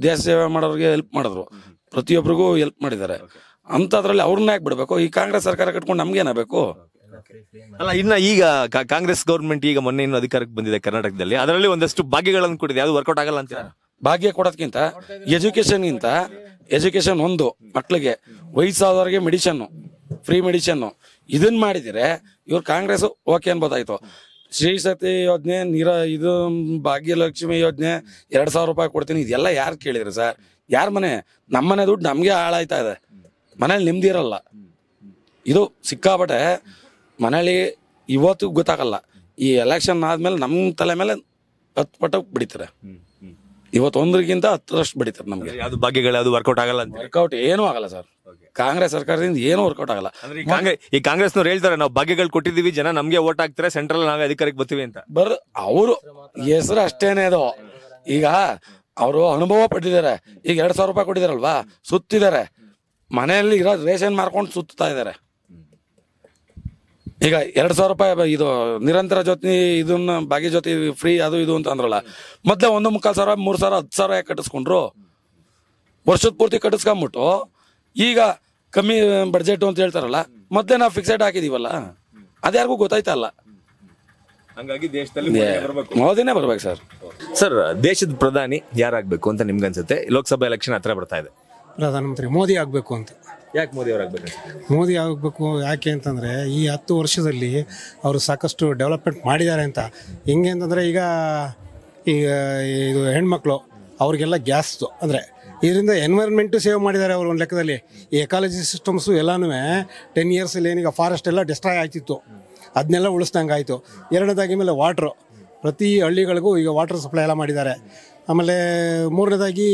ದೇಶ ಸೇವೆ ಮಾಡೋರಿಗೆ ಹೆಲ್ಪ್ ಮಾಡಿದ್ರು. ಪ್ರತಿಯೊಬ್ಬರಿಗೂ ಹೆಲ್ಪ್ ಮಾಡಿದ್ದಾರೆ. ಅಂಥದ್ರಲ್ಲಿ ಅವ್ರನ್ನ ಯಾಕೆ ಬಿಡಬೇಕು? ಈ ಕಾಂಗ್ರೆಸ್ ಸರ್ಕಾರ ಕಟ್ಕೊಂಡು ನಮ್ಗೇನಾಗಬೇಕು? ಅಲ್ಲ, ಇನ್ನ ಈಗ ಕಾಂಗ್ರೆಸ್ ಗೌರ್ಮೆಂಟ್ ಈಗ ಮೊನ್ನೆ ಇನ್ನು ಅಧಿಕಾರಕ್ಕೆ ಬಂದಿದೆ ಕರ್ನಾಟಕದಲ್ಲಿ. ಅದರಲ್ಲಿ ಒಂದಷ್ಟು ಭಾಗ್ಯಗಳನ್ನು ಕೊಟ್ಟಿದೆ. ಯಾವ್ದು ವರ್ಕೌಟ್ ಆಗಲ್ಲ ಅಂತ? ಭಾಗ್ಯ ಕೊಡೋದಕ್ಕಿಂತ ಎಜುಕೇಶನ್ ಒಂದು ಮಕ್ಳಿಗೆ, ವಯಸ್ಸಾದವ್ರಿಗೆ ಫ್ರೀ ಮೆಡಿಷನ್ನು ಇದನ್ನ ಮಾಡಿದರೆ ಇವ್ರು ಕಾಂಗ್ರೆಸ್ ಓಕೆ ಅನ್ಬೋದಾಯ್ತು. ಶ್ರೀ ಶಕ್ತಿ ಯೋಜನೆ, ಇದು ಭಾಗ್ಯಲಕ್ಷ್ಮಿ ಯೋಜನೆ 2,000 ರೂಪಾಯಿ ಕೊಡ್ತೀನಿ, ಇದೆಲ್ಲ ಯಾರು ಕೇಳಿದ್ರಿ ಸರ್? ಯಾರ ಮನೆ? ನಮ್ಮನೆ ದುಡ್ಡು ನಮಗೆ ಹಾಳಾಯ್ತಾ ಇದೆ. ಮನೇಲಿ ನೆಮ್ಮದಿ ಇರಲ್ಲ. ಇದು ಸಿಕ್ಕಾಬಟ್ಟೆ ಮನೇಲಿ ಇವತ್ತು ಗೊತ್ತಾಗಲ್ಲ. ಈ ಎಲೆಕ್ಷನ್ ಆದ್ಮೇಲೆ ನಮ್ಮ ತಲೆ ಮೇಲೆ 10 ಪಟ್ಟು ಬಿಡಿತಾರೆ. ಇವತ್ತು 1ಗಿಂತ 10ರಷ್ಟು ಬಿಡಿತಾರೆ ನಮ್ಗೆ. ಯಾವ್ದು ಭಾಗ್ಯಗಳು ಯಾವ್ದು ವರ್ಕೌಟ್ ಆಗಲ್ಲ ಅಂತ? ವರ್ಕೌಟ್ ಏನೂ ಆಗಲ್ಲ ಸರ್. ಕಾಂಗ್ರೆಸ್ ಸರ್ಕಾರದಿಂದ ಏನೂ ವರ್ಕೌಟ್ ಆಗಲ್ಲ. ಈ ಕಾಂಗ್ರೆಸ್ನವ್ರು ಹೇಳ್ತಾರೆ ನಾವು ಭಾಗ್ಯಗಳು ಕೊಟ್ಟಿದೀವಿ, ಜನ ನಮ್ಗೆ ಓಟ್ ಹಾಕ್ತಾರೆ, ಸೆಂಟ್ರಲ್ ನಾವೇ ಅಧಿಕಾರಕ್ಕೆ ಬರ್ತೀವಿ ಅಂತ. ಅವರು ಹೆಸರು ಅಷ್ಟೇನೆ. ಅದು ಈಗ ಅವರು ಅನುಭವ ಪಟ್ಟಿದ್ದಾರೆ. ಈಗ 2,000 ರೂಪಾಯಿ ಕೊಟ್ಟಿದಾರಲ್ವಾ, ಸುತ್ತಿದ್ದಾರೆ. ಮನೆಯಲ್ಲಿ ಇರೋ ರೇಷನ್ ಮಾರ್ಕೊಂಡು ಸುತ್ತಾ ಇದ್ದಾರೆ. ಈಗ 2,000 ರೂಪಾಯಿ ಇದು ನಿರಂತರ ಜ್ಯೋತಿ, ಇದನ್ನ ಭಾಗ್ಯ ಜ್ಯೋತಿ ಫ್ರೀ ಅದು ಇದು ಅಂತ ಅಂದ್ರಲ್ಲ. ಮೊದಲೇ 1,25,000, 3,000, 10,000 ಯಾಕೆ ಕಟ್ಟಿಸ್ಕೊಂಡ್ರು? ವರ್ಷದ ಪೂರ್ತಿ ಕಟ್ಟಿಸ್ಕೊಂಬಿಟ್ಟು ಈಗ ಕಮ್ಮಿ ಬಡ್ಜೆಟ್ ಅಂತ ಹೇಳ್ತಾರಲ್ಲ, ಮೊದಲೇ ನಾವು ಫಿಕ್ಸೆಡ್ ಹಾಕಿದೀವಲ್ಲ, ಅದ್ಯಾರಿಗೂ ಗೊತ್ತಾಯ್ತಲ್ಲ. ಹಂಗಾಗಿ ದೇಶದಲ್ಲಿ ಮೋದಿನೇ ಬರ್ಬೇಕು ಸರ್. ಸರ್, ದೇಶದ ಪ್ರಧಾನಿ ಯಾರಾಗಬೇಕು ಅಂತ ನಿಮ್ಗೆ ಅನ್ಸುತ್ತೆ? ಲೋಕಸಭಾ ಎಲೆಕ್ಷನ್ ಹತ್ರ ಬರ್ತಾ ಇದೆ. ಪ್ರಧಾನಮಂತ್ರಿ ಮೋದಿ ಆಗಬೇಕು ಅಂತ. ಯಾಕೆ ಮೋದಿ ಅವರಾಗಬೇಕು? ಮೋದಿ ಆಗಬೇಕು ಯಾಕೆ ಅಂತಂದರೆ ಈ 10 ವರ್ಷದಲ್ಲಿ ಅವರು ಸಾಕಷ್ಟು ಡೆವಲಪ್ಮೆಂಟ್ ಮಾಡಿದ್ದಾರೆ ಅಂತ. ಹೆಂಗೆ ಅಂತಂದರೆ ಈಗ ಇದು ಹೆಣ್ಮಕ್ಳು ಅವ್ರಿಗೆಲ್ಲ ಗ್ಯಾಸ್ದು ಅಂದರೆ ಇದರಿಂದ ಎನ್ವೈರ್ಮೆಂಟು ಸೇವ್ ಮಾಡಿದ್ದಾರೆ ಅವರು ಒಂದು ಲೆಕ್ಕದಲ್ಲಿ. ಈ ಎಕಾಲಜಿ ಸಿಸ್ಟಮ್ಸು ಎಲ್ಲನೂ 10 ಇಯರ್ಸಲ್ಲಿ ಏನೀಗ ಫಾರೆಸ್ಟ್ ಎಲ್ಲ ಡಿಸ್ಟ್ರಾಯ್ ಆಗ್ತಿತ್ತು, ಅದನ್ನೆಲ್ಲ ಉಳಿಸ್ದಂಗೆ ಆಯಿತು. ಎರಡನೇದಾಗಿ ಮೇಲೆ ವಾಟ್ರು, ಪ್ರತಿ ಹಳ್ಳಿಗಳಿಗೂ ಈಗ ವಾಟರ್ ಸಪ್ಲೈ ಎಲ್ಲ ಮಾಡಿದ್ದಾರೆ. ಆಮೇಲೆ ಮೂರನೇದಾಗಿ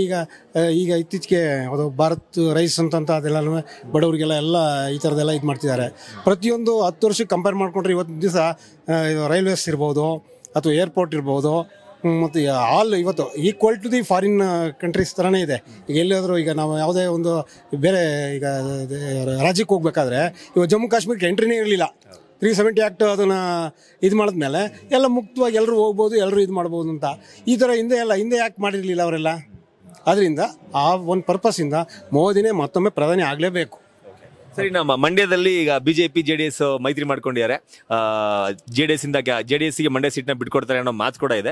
ಈಗ ಇತ್ತೀಚೆಗೆ ಅದು ಭಾರತ್ ರೈಸ್ ಅಂತ ಅದೆಲ್ಲನೂ ಬಡವರಿಗೆಲ್ಲ ಈ ಥರದ್ದೆಲ್ಲ ಇದು ಮಾಡ್ತಿದ್ದಾರೆ. ಪ್ರತಿಯೊಂದು 10 ವರ್ಷಕ್ಕೆ ಕಂಪೇರ್ ಮಾಡಿಕೊಂಡ್ರೆ ಇವತ್ತು ದಿವಸ ರೈಲ್ವೇಸ್ ಇರ್ಬೋದು ಅಥವಾ ಏರ್ಪೋರ್ಟ್ ಇರ್ಬೋದು, ಮತ್ತು ಇವತ್ತು equal to the foreign countries ಥರನೇ ಇದೆ. ಈಗ ಎಲ್ಲಿಯಾದರೂ ಈಗ ನಾವು ಯಾವುದೇ ಒಂದು ಬೇರೆ ಈಗ ರಾಜ್ಯಕ್ಕೆ ಹೋಗ್ಬೇಕಾದ್ರೆ ಇವಾಗ ಜಮ್ಮು ಕಾಶ್ಮೀರಕ್ಕೆ ಎಂಟ್ರಿನೇ ಇರಲಿಲ್ಲ. 370 ಆ್ಯಕ್ಟ್ ಅದನ್ನು ಇದು ಮಾಡಿದ್ಮೇಲೆ ಎಲ್ಲ ಮುಕ್ತವಾಗಿ ಎಲ್ಲರೂ ಹೋಗ್ಬೋದು, ಎಲ್ಲರೂ ಇದು ಮಾಡ್ಬೋದು ಅಂತ. ಈ ಥರ ಹಿಂದೆ ಯಾಕೆ ಮಾಡಿರಲಿಲ್ಲ ಅವರೆಲ್ಲ? ಅದರಿಂದ ಆ ಒಂದು ಪರ್ಪಸ್ಸಿಂದ ಮೋದಿನೇ ಮತ್ತೊಮ್ಮೆ ಪ್ರಧಾನಿ ಆಗಲೇಬೇಕು. ಸರಿ, ನಮ್ಮ ಮಂಡ್ಯದಲ್ಲಿ ಈಗ ಬಿಜೆಪಿ ಜೆಡಿಎಸ್ ಮೈತ್ರಿ ಮಾಡ್ಕೊಂಡಿದ್ದಾರೆ. ಜೆಡಿಎಸ್ಗೆ ಮಂಡ್ಯ ಸೀಟ್ನ ಬಿಟ್ಕೊಡ್ತಾರೆ ಅನ್ನೋ ಮಾತು ಕೂಡ ಇದೆ.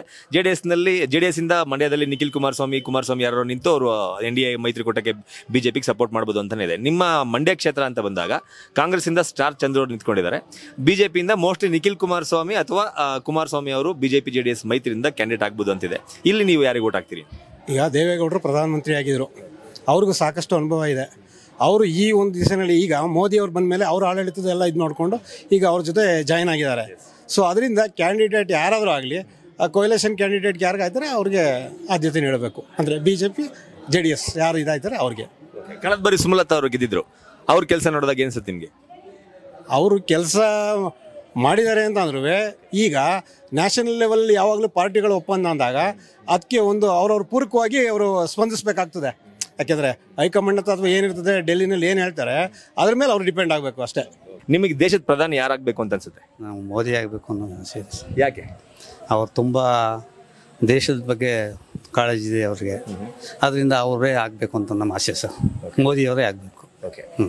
ಜೆಡಿಎಸ್ ಇಂದ ಮಂಡ್ಯದಲ್ಲಿ ನಿಖಿಲ್ ಕುಮಾರಸ್ವಾಮಿ ಯಾರು ನಿಂತು ಅವರು NDA ಮೈತ್ರಿಕೂಟಕ್ಕೆ ಬಿಜೆಪಿಗೆ ಸಪೋರ್ಟ್ ಮಾಡ್ಬೋದು ಅಂತಾನೆ ಇದೆ. ನಿಮ್ಮ ಮಂಡ್ಯ ಕ್ಷೇತ್ರ ಅಂತ ಬಂದಾಗ ಕಾಂಗ್ರೆಸ್ ಇಂದ ಸ್ಟಾರ್ ಚಂದ್ರವ್ರು ನಿಂತ್ಕೊಂಡಿದ್ದಾರೆ. ಬಿಜೆಪಿಯಿಂದ ಮೋಸ್ಟ್ಲಿ ನಿಖಿಲ್ ಕುಮಾರಸ್ವಾಮಿ ಅಥವಾ ಕುಮಾರಸ್ವಾಮಿ ಅವರು ಬಿಜೆಪಿ ಜೆಡಿಎಸ್ ಮೈತ್ರಿಯಿಂದ ಕ್ಯಾಂಡಿಡೇಟ್ ಆಗ್ಬೋದು ಅಂತಿದೆ. ಇಲ್ಲಿ ನೀವು ಯಾರಿಗೆ ಓಟ್ ಹಾಕ್ತೀರಿ? ಈಗ ದೇವೇಗೌಡರು ಪ್ರಧಾನಮಂತ್ರಿ ಆಗಿದ್ರು, ಅವ್ರಿಗೂ ಸಾಕಷ್ಟು ಅನುಭವ ಇದೆ. ಅವರು ಈ ಒಂದು ದಿವಸದಲ್ಲಿ ಈಗ ಮೋದಿ ಅವ್ರು ಬಂದ ಮೇಲೆ ಅವ್ರ ಆಡಳಿತದ ಎಲ್ಲ ಇದು ನೋಡಿಕೊಂಡು ಈಗ ಅವ್ರ ಜೊತೆ ಜಾಯ್ನ್ ಆಗಿದ್ದಾರೆ. ಸೊ ಅದರಿಂದ ಕ್ಯಾಂಡಿಡೇಟ್ ಯಾರಾದರೂ ಆಗಲಿ, ಆ ಕೊಯ್ಲೇಷನ್ ಕ್ಯಾಂಡಿಡೇಟ್ ಯಾರಿಗಾಯ್ತಾರೆ ಅವ್ರಿಗೆ ಆದ್ಯತೆ ನೀಡಬೇಕು. ಅಂದರೆ BJP JDS ಯಾರು ಇದಾಯ್ತಾರೆ ಅವ್ರಿಗೆ. ಕಳೆದ ಬಾರಿ ಸುಮಲತಾ ಅವರು ಗೆದ್ದಿದ್ರು, ಅವ್ರ ಕೆಲಸ ನೋಡಿದಾಗ ಏನ್ಸುತ್ತೆ ನಿಮಗೆ? ಅವರು ಕೆಲಸ ಮಾಡಿದ್ದಾರೆ ಅಂತ ಅಂದ್ರೂ ಈಗ ನ್ಯಾಷನಲ್ ಲೆವೆಲ್ ಯಾವಾಗಲೂ ಪಾರ್ಟಿಗಳು ಒಪ್ಪಂದ ಅಂದಾಗ ಅದಕ್ಕೆ ಒಂದು ಅವ್ರವ್ರ ಪೂರಕವಾಗಿ ಅವರು ಸ್ಪಂದಿಸಬೇಕಾಗ್ತದೆ. ಯಾಕೆಂದರೆ ಹೈಕಮಾಂಡ್ ಅಥವಾ ಏನಿರ್ತದೆ ಡೆಲ್ಲಿನಲ್ಲಿ ಏನು ಹೇಳ್ತಾರೆ ಅದ್ರ ಮೇಲೆ ಅವ್ರು ಡಿಪೆಂಡ್ ಆಗಬೇಕು ಅಷ್ಟೇ. ನಿಮಗೆ ದೇಶದ ಪ್ರಧಾನಿ ಯಾರಾಗಬೇಕು ಅಂತ ಅನ್ಸುತ್ತೆ? ನಾವು ಮೋದಿ ಆಗಬೇಕು ಅನ್ನೋ ಆಸೆ ಇದೆ. ಯಾಕೆ? ಅವ್ರು ತುಂಬ ದೇಶದ ಬಗ್ಗೆ ಕಾಳಜಿ ಇದೆ ಅವ್ರಿಗೆ, ಅದರಿಂದ ಅವರೇ ಆಗಬೇಕು ಅಂತ ನಮ್ಮ ಆಸೆ ಸರ್. ಮೋದಿಯವರೇ ಆಗಬೇಕು.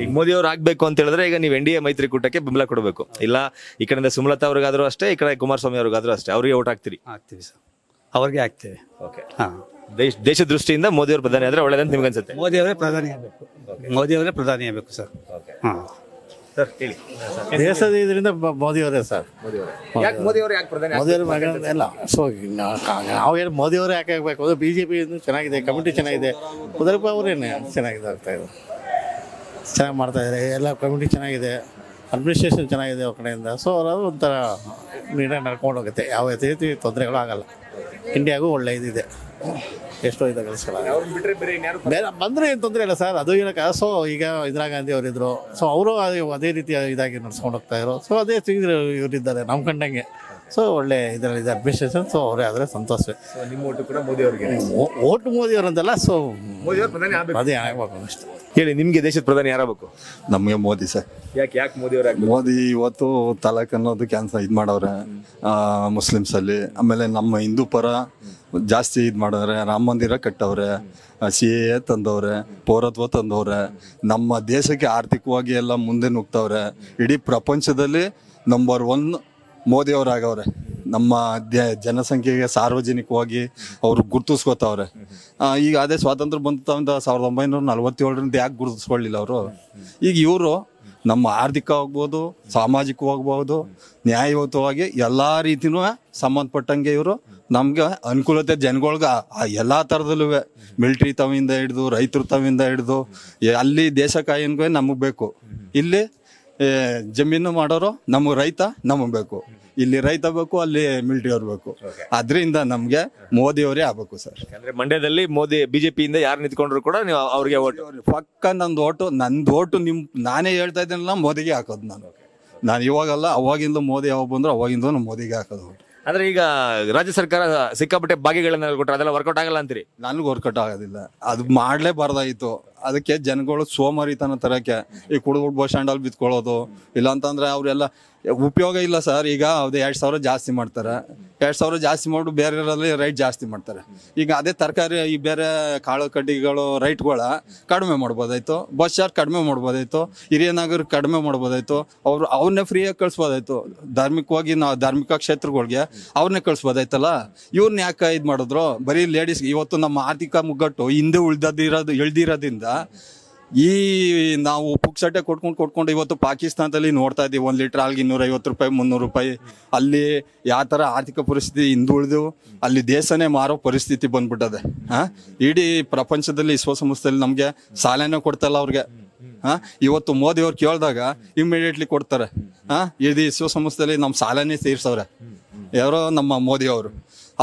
ಈಗ ಮೋದಿ ಅವ್ರು ಆಗ್ಬೇಕು ಅಂತ ಹೇಳಿದ್ರೆ ಈಗ ನೀವು NDA ಮೈತ್ರಿಕೂಟಕ್ಕೆ ಬೆಂಬಲ ಕೊಡಬೇಕು. ಇಲ್ಲ ಈ ಕಡೆಯಿಂದ ಸುಮಲತಾ ಅವ್ರಿಗಾದ್ರೂ ಅಷ್ಟೇ, ಈ ಕಡೆ ಕುಮಾರಸ್ವಾಮಿ ಅವ್ರಿಗಾದ್ರೂ ಅಷ್ಟೇ, ಅವ್ರಿಗೆ ಓಟ್ ಹಾಕ್ತೀರಿ? ಆಗ್ತೀವಿ ಸರ್, ಅವ್ರಿಗೆ ಆಗ್ತೇವೆ. ಹಾಂ, ದೇಶ ದೃಷ್ಟಿಯಿಂದ ಮೋದಿ ಅವರು ಪ್ರಧಾನಿ ಆದ್ರೆ ಒಳ್ಳೇದಂತ ನಿಮ್ಗೆ ಅನ್ಸುತ್ತೆ? ಮೋದಿಯವರೇ ಪ್ರಧಾನಿ ಆಗಬೇಕು. ಮೋದಿಯವರೇ ಪ್ರಧಾನಿ ಆಗಬೇಕು ಸರ್. ಹಾಂ ಸರ್ ಹೇಳಿ. ದೇಶದ ಇದರಿಂದ ಮೋದಿಯವರೇ ಸರ್. ಮೋದಿಯವರು ಯಾಕೆ ಪ್ರಧಾನಿ? ಮೋದಿಯವರು ಎಲ್ಲ ಸೊ ನಾವೇನು ಮೋದಿಯವರೇ ಯಾಕೆ ಆಗಬೇಕು? ಅದು BJP ಚೆನ್ನಾಗಿದೆ, ಕಮಿಟಿ ಚೆನ್ನಾಗಿದೆ, ಉದಯಪ್ಪ ಅವರೇನೆ ಚೆನ್ನಾಗಿದೆ, ಆಗ್ತಾಯಿದೆ, ಚೆನ್ನಾಗಿ ಮಾಡ್ತಾಯಿದ್ದಾರೆ. ಎಲ್ಲ ಕಮಿಟಿ ಚೆನ್ನಾಗಿದೆ, ಅಡ್ಮಿನಿಸ್ಟ್ರೇಷನ್ ಚೆನ್ನಾಗಿದೆ ಅವ್ರ ಕಡೆಯಿಂದ. ಸೊ ಅದು ಒಂಥರ ನೀಟಾಗಿ ನಡ್ಕೊಂಡು ಹೋಗುತ್ತೆ, ಯಾವ ರೀತಿ ತೊಂದರೆಗಳು ಆಗಲ್ಲ. ಇಂಡಿಯಾಗೂ ಒಳ್ಳೆ ಇದಿದೆ, ಎಷ್ಟೋ ಇದೆ ಕೆಲಸಗಳ. ಬೇರೆ ಬಂದರೆ ಏನು ತೊಂದರೆ ಇಲ್ಲ ಸರ್, ಅದು ಏನಕ್ಕೆ. ಸೊ ಈಗ ಇಂದಿರಾ ಗಾಂಧಿ ಅವರಿದ್ದರು, ಸೊ ಅವರು ಅದೇ ರೀತಿ ಇದಾಗಿ ನಡ್ಸ್ಕೊಂಡು ಹೋಗ್ತಾಯಿದ್ರು. ಸೊ ಅದೇ ಇವರಿದ್ದಾರೆ ನಮ್ಮ ಕಂಡಂಗೆ. ಸೊ ಒಳ್ಳೆ ಇದರಲ್ಲಿದೆ ಅಡ್ಮಿನಿಸ್ಟ್ರೇಷನ್. ಸೊ ಅವರೇ ಆದರೆ ಸಂತೋಷವೇ. ನಿಮ್ಮ ಓಟು ಕೂಡ ಮೋದಿ ಅವರಿಗೆ? ಓಟು ಮೋದಿಯವರಂತಲ್ಲ. ಸೊ ಮೋದಿಯವರು ಪ್ರಧಾನಿ ಆಗಬೇಕು ಅಷ್ಟೇ. ಹೇಳಿ, ನಿಮಗೆ ದೇಶದ ಪ್ರಧಾನಿ ಯಾರಾಗಬೇಕು? ನಮಗೆ ಮೋದಿ ಸರ್. ಯಾಕೆ ಮೋದಿ ಅವರು? ಮೋದಿ ಇವತ್ತು ತಲಾಕ್ ಅನ್ನೋದು ಕ್ಯಾನ್ಸಲ್ ಇದು ಮಾಡವ್ರೆ ಮುಸ್ಲಿಮ್ಸಲ್ಲಿ. ಆಮೇಲೆ ನಮ್ಮ ಹಿಂದೂ ಪರ ಜಾಸ್ತಿ ಇದು ಮಾಡವ್ರೆ, ರಾಮ ಮಂದಿರ ಕಟ್ಟವ್ರೆ, CAA ತಂದವ್ರೆ, ಪೌರತ್ವ ತಂದವ್ರೆ, ನಮ್ಮ ದೇಶಕ್ಕೆ ಆರ್ಥಿಕವಾಗಿ ಎಲ್ಲ ಮುಂದೆ ನುಗ್ತವ್ರೆ. ಇಡೀ ಪ್ರಪಂಚದಲ್ಲಿ ನಂಬರ್ 1 ಮೋದಿಯವರಾಗವ್ರೆ. ನಮ್ಮ ಜನಸಂಖ್ಯೆಗೆ ಸಾರ್ವಜನಿಕವಾಗಿ ಅವರು ಗುರುತಿಸ್ಕೋತಾವ್ರೆ. ಈಗ ಅದೇ ಸ್ವಾತಂತ್ರ್ಯ ಬಂದ 1947ರಿಂದ ಯಾಕೆ ಗುರುತಿಸ್ಕೊಳ್ಳಿಲ್ಲ ಅವರು? ಈಗ ಇವರು ನಮ್ಮ ಆರ್ಥಿಕ ಆಗ್ಬೋದು, ಸಾಮಾಜಿಕವಾಗ್ಬೋದು, ನ್ಯಾಯಯುತವಾಗಿ ಎಲ್ಲ ರೀತಿನೂ ಸಂಬಂಧಪಟ್ಟಂಗೆ ಇವರು ನಮ್ಗೆ ಅನುಕೂಲತೆ ಜನಗಳ್ಗೆ ಎಲ್ಲ ಥರದಲ್ಲೂ ಮಿಲ್ಟ್ರಿ ತವಿಂದ ಹಿಡ್ದು ರೈತರ ತವಿಂದ ಹಿಡ್ದು ಅಲ್ಲಿ ದೇಶ ಕಾಯನ್ಗೆ ನಮಗೆ ಬೇಕು. ಇಲ್ಲಿ ಜಮೀನು ಮಾಡೋರು ನಮಗೆ ರೈತ ನಮಗೆ ಬೇಕು. ಇಲ್ಲಿ ರೈತ ಬೇಕು, ಅಲ್ಲಿ ಮಿಲಿಟರಿ ಅವ್ರು ಬೇಕು. ಅದರಿಂದ ನಮಗೆ ಮೋದಿಯವರೇ ಆಗಬೇಕು ಸರ್. ಅಂದ್ರೆ ಮಂಡ್ಯದಲ್ಲಿ ಮೋದಿ BJPಯಿಂದ ಯಾರು ನಿಂತ್ಕೊಂಡ್ರು ಕೂಡ ನೀವು ಅವ್ರಿಗೆ ಓಟ್? ಪಕ್ಕ ನಂದು ಓಟು ನಾನೇ ಹೇಳ್ತಾ ಇದ್ದೇನಲ್ಲ, ಮೋದಿಗೆ ಹಾಕೋದು. ನಾನು ಇವಾಗಲ್ಲ, ಅವಾಗಿಂದ ಮೋದಿ ಯಾವಾಗ ಬಂದ್ರು ಅವಾಗಿಂದ ಮೋದಿಗೆ ಹಾಕೋದು. ಅಂದ್ರೆ ಈಗ ರಾಜ್ಯ ಸರ್ಕಾರ ಸಿಕ್ಕಾಪಟ್ಟೆ ಭಾಗ್ಯಗಳನ್ನ ಕೊಟ್ಟರೆ ಅದೆಲ್ಲ ವರ್ಕೌಟ್ ಆಗಲ್ಲ ಅಂತೀರಿ? ನನಗೆ ವರ್ಕೌಟ್ ಆಗೋದಿಲ್ಲ, ಅದು ಮಾಡಲೇಬಾರ್ದಾಗಿತ್ತು. ಅದಕ್ಕೆ ಜನಗಳು ಸೋಮಾರಿತನ ತರಕ್ಕೆ ಈ ಕುಡಿದ್ಬಿಟ್ಟು ಬಸ್ ಸ್ಟ್ಯಾಂಡಲ್ಲಿ ಬಿತ್ಕೊಳ್ಳೋದು, ಇಲ್ಲಾಂತಂದ್ರೆ ಅವರೆಲ್ಲ ಉಪಯೋಗ ಇಲ್ಲ ಸರ್. ಈಗ ಅದು 2,000 ಜಾಸ್ತಿ ಮಾಡ್ತಾರೆ, 2,000 ಜಾಸ್ತಿ ಮಾಡಿ ಬೇರೆಯವರಲ್ಲಿ ರೈಟ್ ಜಾಸ್ತಿ ಮಾಡ್ತಾರೆ. ಈಗ ಅದೇ ತರಕಾರಿ ಈ ಬೇರೆ ಕಾಳು ಕಡ್ಡಿಗಳು ರೈಟ್ಗಳ ಕಡಿಮೆ ಮಾಡ್ಬೋದಾಯ್ತು, ಬಸ್ ಚಾರ್ಜ್ ಕಡಿಮೆ ಮಾಡ್ಬೋದಾಯ್ತು, ಹಿರಿಯ ನಾಗರಿಕ ಕಡಿಮೆ ಮಾಡ್ಬೋದಾಯ್ತು, ಅವ್ರನ್ನೇ ಫ್ರೀಯಾಗಿ ಕಳಿಸ್ಬೋದಾಯ್ತು. ಧಾರ್ಮಿಕವಾಗಿ ನಾವು ಧಾರ್ಮಿಕ ಕ್ಷೇತ್ರಗಳಿಗೆ ಅವ್ರನ್ನೇ ಕಳಿಸ್ಬೋದಾಯ್ತಲ್ಲ. ಇವ್ರನ್ನ ಯಾಕೆ ಇದು ಮಾಡಿದ್ರು? ಬರೀ ಲೇಡೀಸ್. ಇವತ್ತು ನಮ್ಮ ಆರ್ಥಿಕ ಮುಗ್ಗಟ್ಟು ಹಿಂದೆ ಎಳ್ದಿರೋದ್ರಿಂದ ಈ ನಾವು ಪುಕ್ಸಟ್ಟೆ ಕೊಟ್ಕೊಂಡು ಇವತ್ತು ಪಾಕಿಸ್ತಾನದಲ್ಲಿ ನೋಡ್ತಾ ಇದ್ದೀವಿ 1 ಲೀಟರ್ ಹಾಲ್ಗೆ 250 ರೂಪಾಯಿ 300 ರೂಪಾಯಿ. ಅಲ್ಲಿ ಯಾವ ಥರ ಆರ್ಥಿಕ ಪರಿಸ್ಥಿತಿ ಹಿಂದುಳಿದು ಅಲ್ಲಿ ದೇಶನೇ ಮಾರೋ ಪರಿಸ್ಥಿತಿ ಬಂದ್ಬಿಟ್ಟದೆ. ಇಡೀ ಪ್ರಪಂಚದಲ್ಲಿ ವಿಶ್ವಸಂಸ್ಥೆಯಲ್ಲಿ ನಮಗೆ ಸಾಲನೇ ಕೊಡ್ತಲ್ಲ ಅವ್ರಿಗೆ. ಇವತ್ತು ಮೋದಿ ಅವ್ರು ಕೇಳಿದಾಗ ಇಮಿಡಿಯೇಟ್ಲಿ ಕೊಡ್ತಾರೆ. ಇದು ವಿಶ್ವಸಂಸ್ಥೆಯಲ್ಲಿ ನಮ್ಮ ಸಾಲನೇ ತೀರ್ಸವ್ರೆ ಯಾರೋ ನಮ್ಮ ಮೋದಿ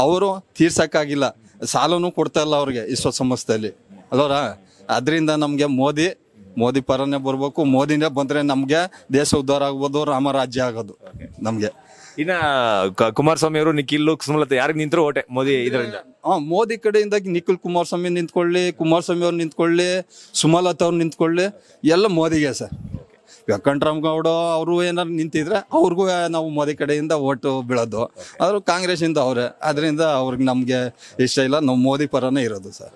ಅವರು ತೀರ್ಸಕ್ಕಾಗಿಲ್ಲ, ಸಾಲನೂ ಕೊಡ್ತಾ ಇಲ್ಲ ಅವ್ರಿಗೆ ವಿಶ್ವಸಂಸ್ಥೆಯಲ್ಲಿ ಅಲ್ವರ. ಅದರಿಂದ ನಮಗೆ ಮೋದಿ ಪರನೇ ಬರ್ಬೇಕು. ಮೋದಿನೇ ಬಂದ್ರೆ ನಮ್ಗೆ ದೇಶ ಉದ್ಧಾರ ಆಗ್ಬೋದು, ರಾಮರಾಜ್ಯ ಆಗೋದು ನಮ್ಗೆ. ಇನ್ನ ಕುಮಾರಸ್ವಾಮಿ ಅವರು ನಿಖಿಲ್ ಸುಮಲತಾ ಯಾರಿಗೆ ನಿಂತರು ಓಟೆ ಮೋದಿ ಇದರಿಂದ? ಮೋದಿ ಕಡೆಯಿಂದ ನಿಖಿಲ್ ಕುಮಾರಸ್ವಾಮಿ ನಿಂತ್ಕೊಳ್ಳಿ, ಕುಮಾರಸ್ವಾಮಿ ಅವ್ರು ನಿಂತ್ಕೊಳ್ಳಿ, ಸುಮಲತಾ ಅವ್ರು ನಿಂತ್ಕೊಳ್ಳಿ, ಎಲ್ಲ ಮೋದಿಗೆ ಸರ್. ವೆಂಕಟರಾಮಗೌಡ ಅವರು ಏನಾರು ನಿಂತಿದ್ರೆ ಅವ್ರಿಗೂ ನಾವು ಮೋದಿ ಕಡೆಯಿಂದ ಓಟು ಬೀಳೋದು. ಆದ್ರೂ ಕಾಂಗ್ರೆಸ್ ಇಂದ ಅವ್ರೆ, ಅದರಿಂದ ಅವ್ರಿಗೆ ನಮ್ಗೆ ಇಷ್ಟ ಇಲ್ಲ. ನಾವು ಮೋದಿ ಪರನೇ ಇರೋದು ಸರ್.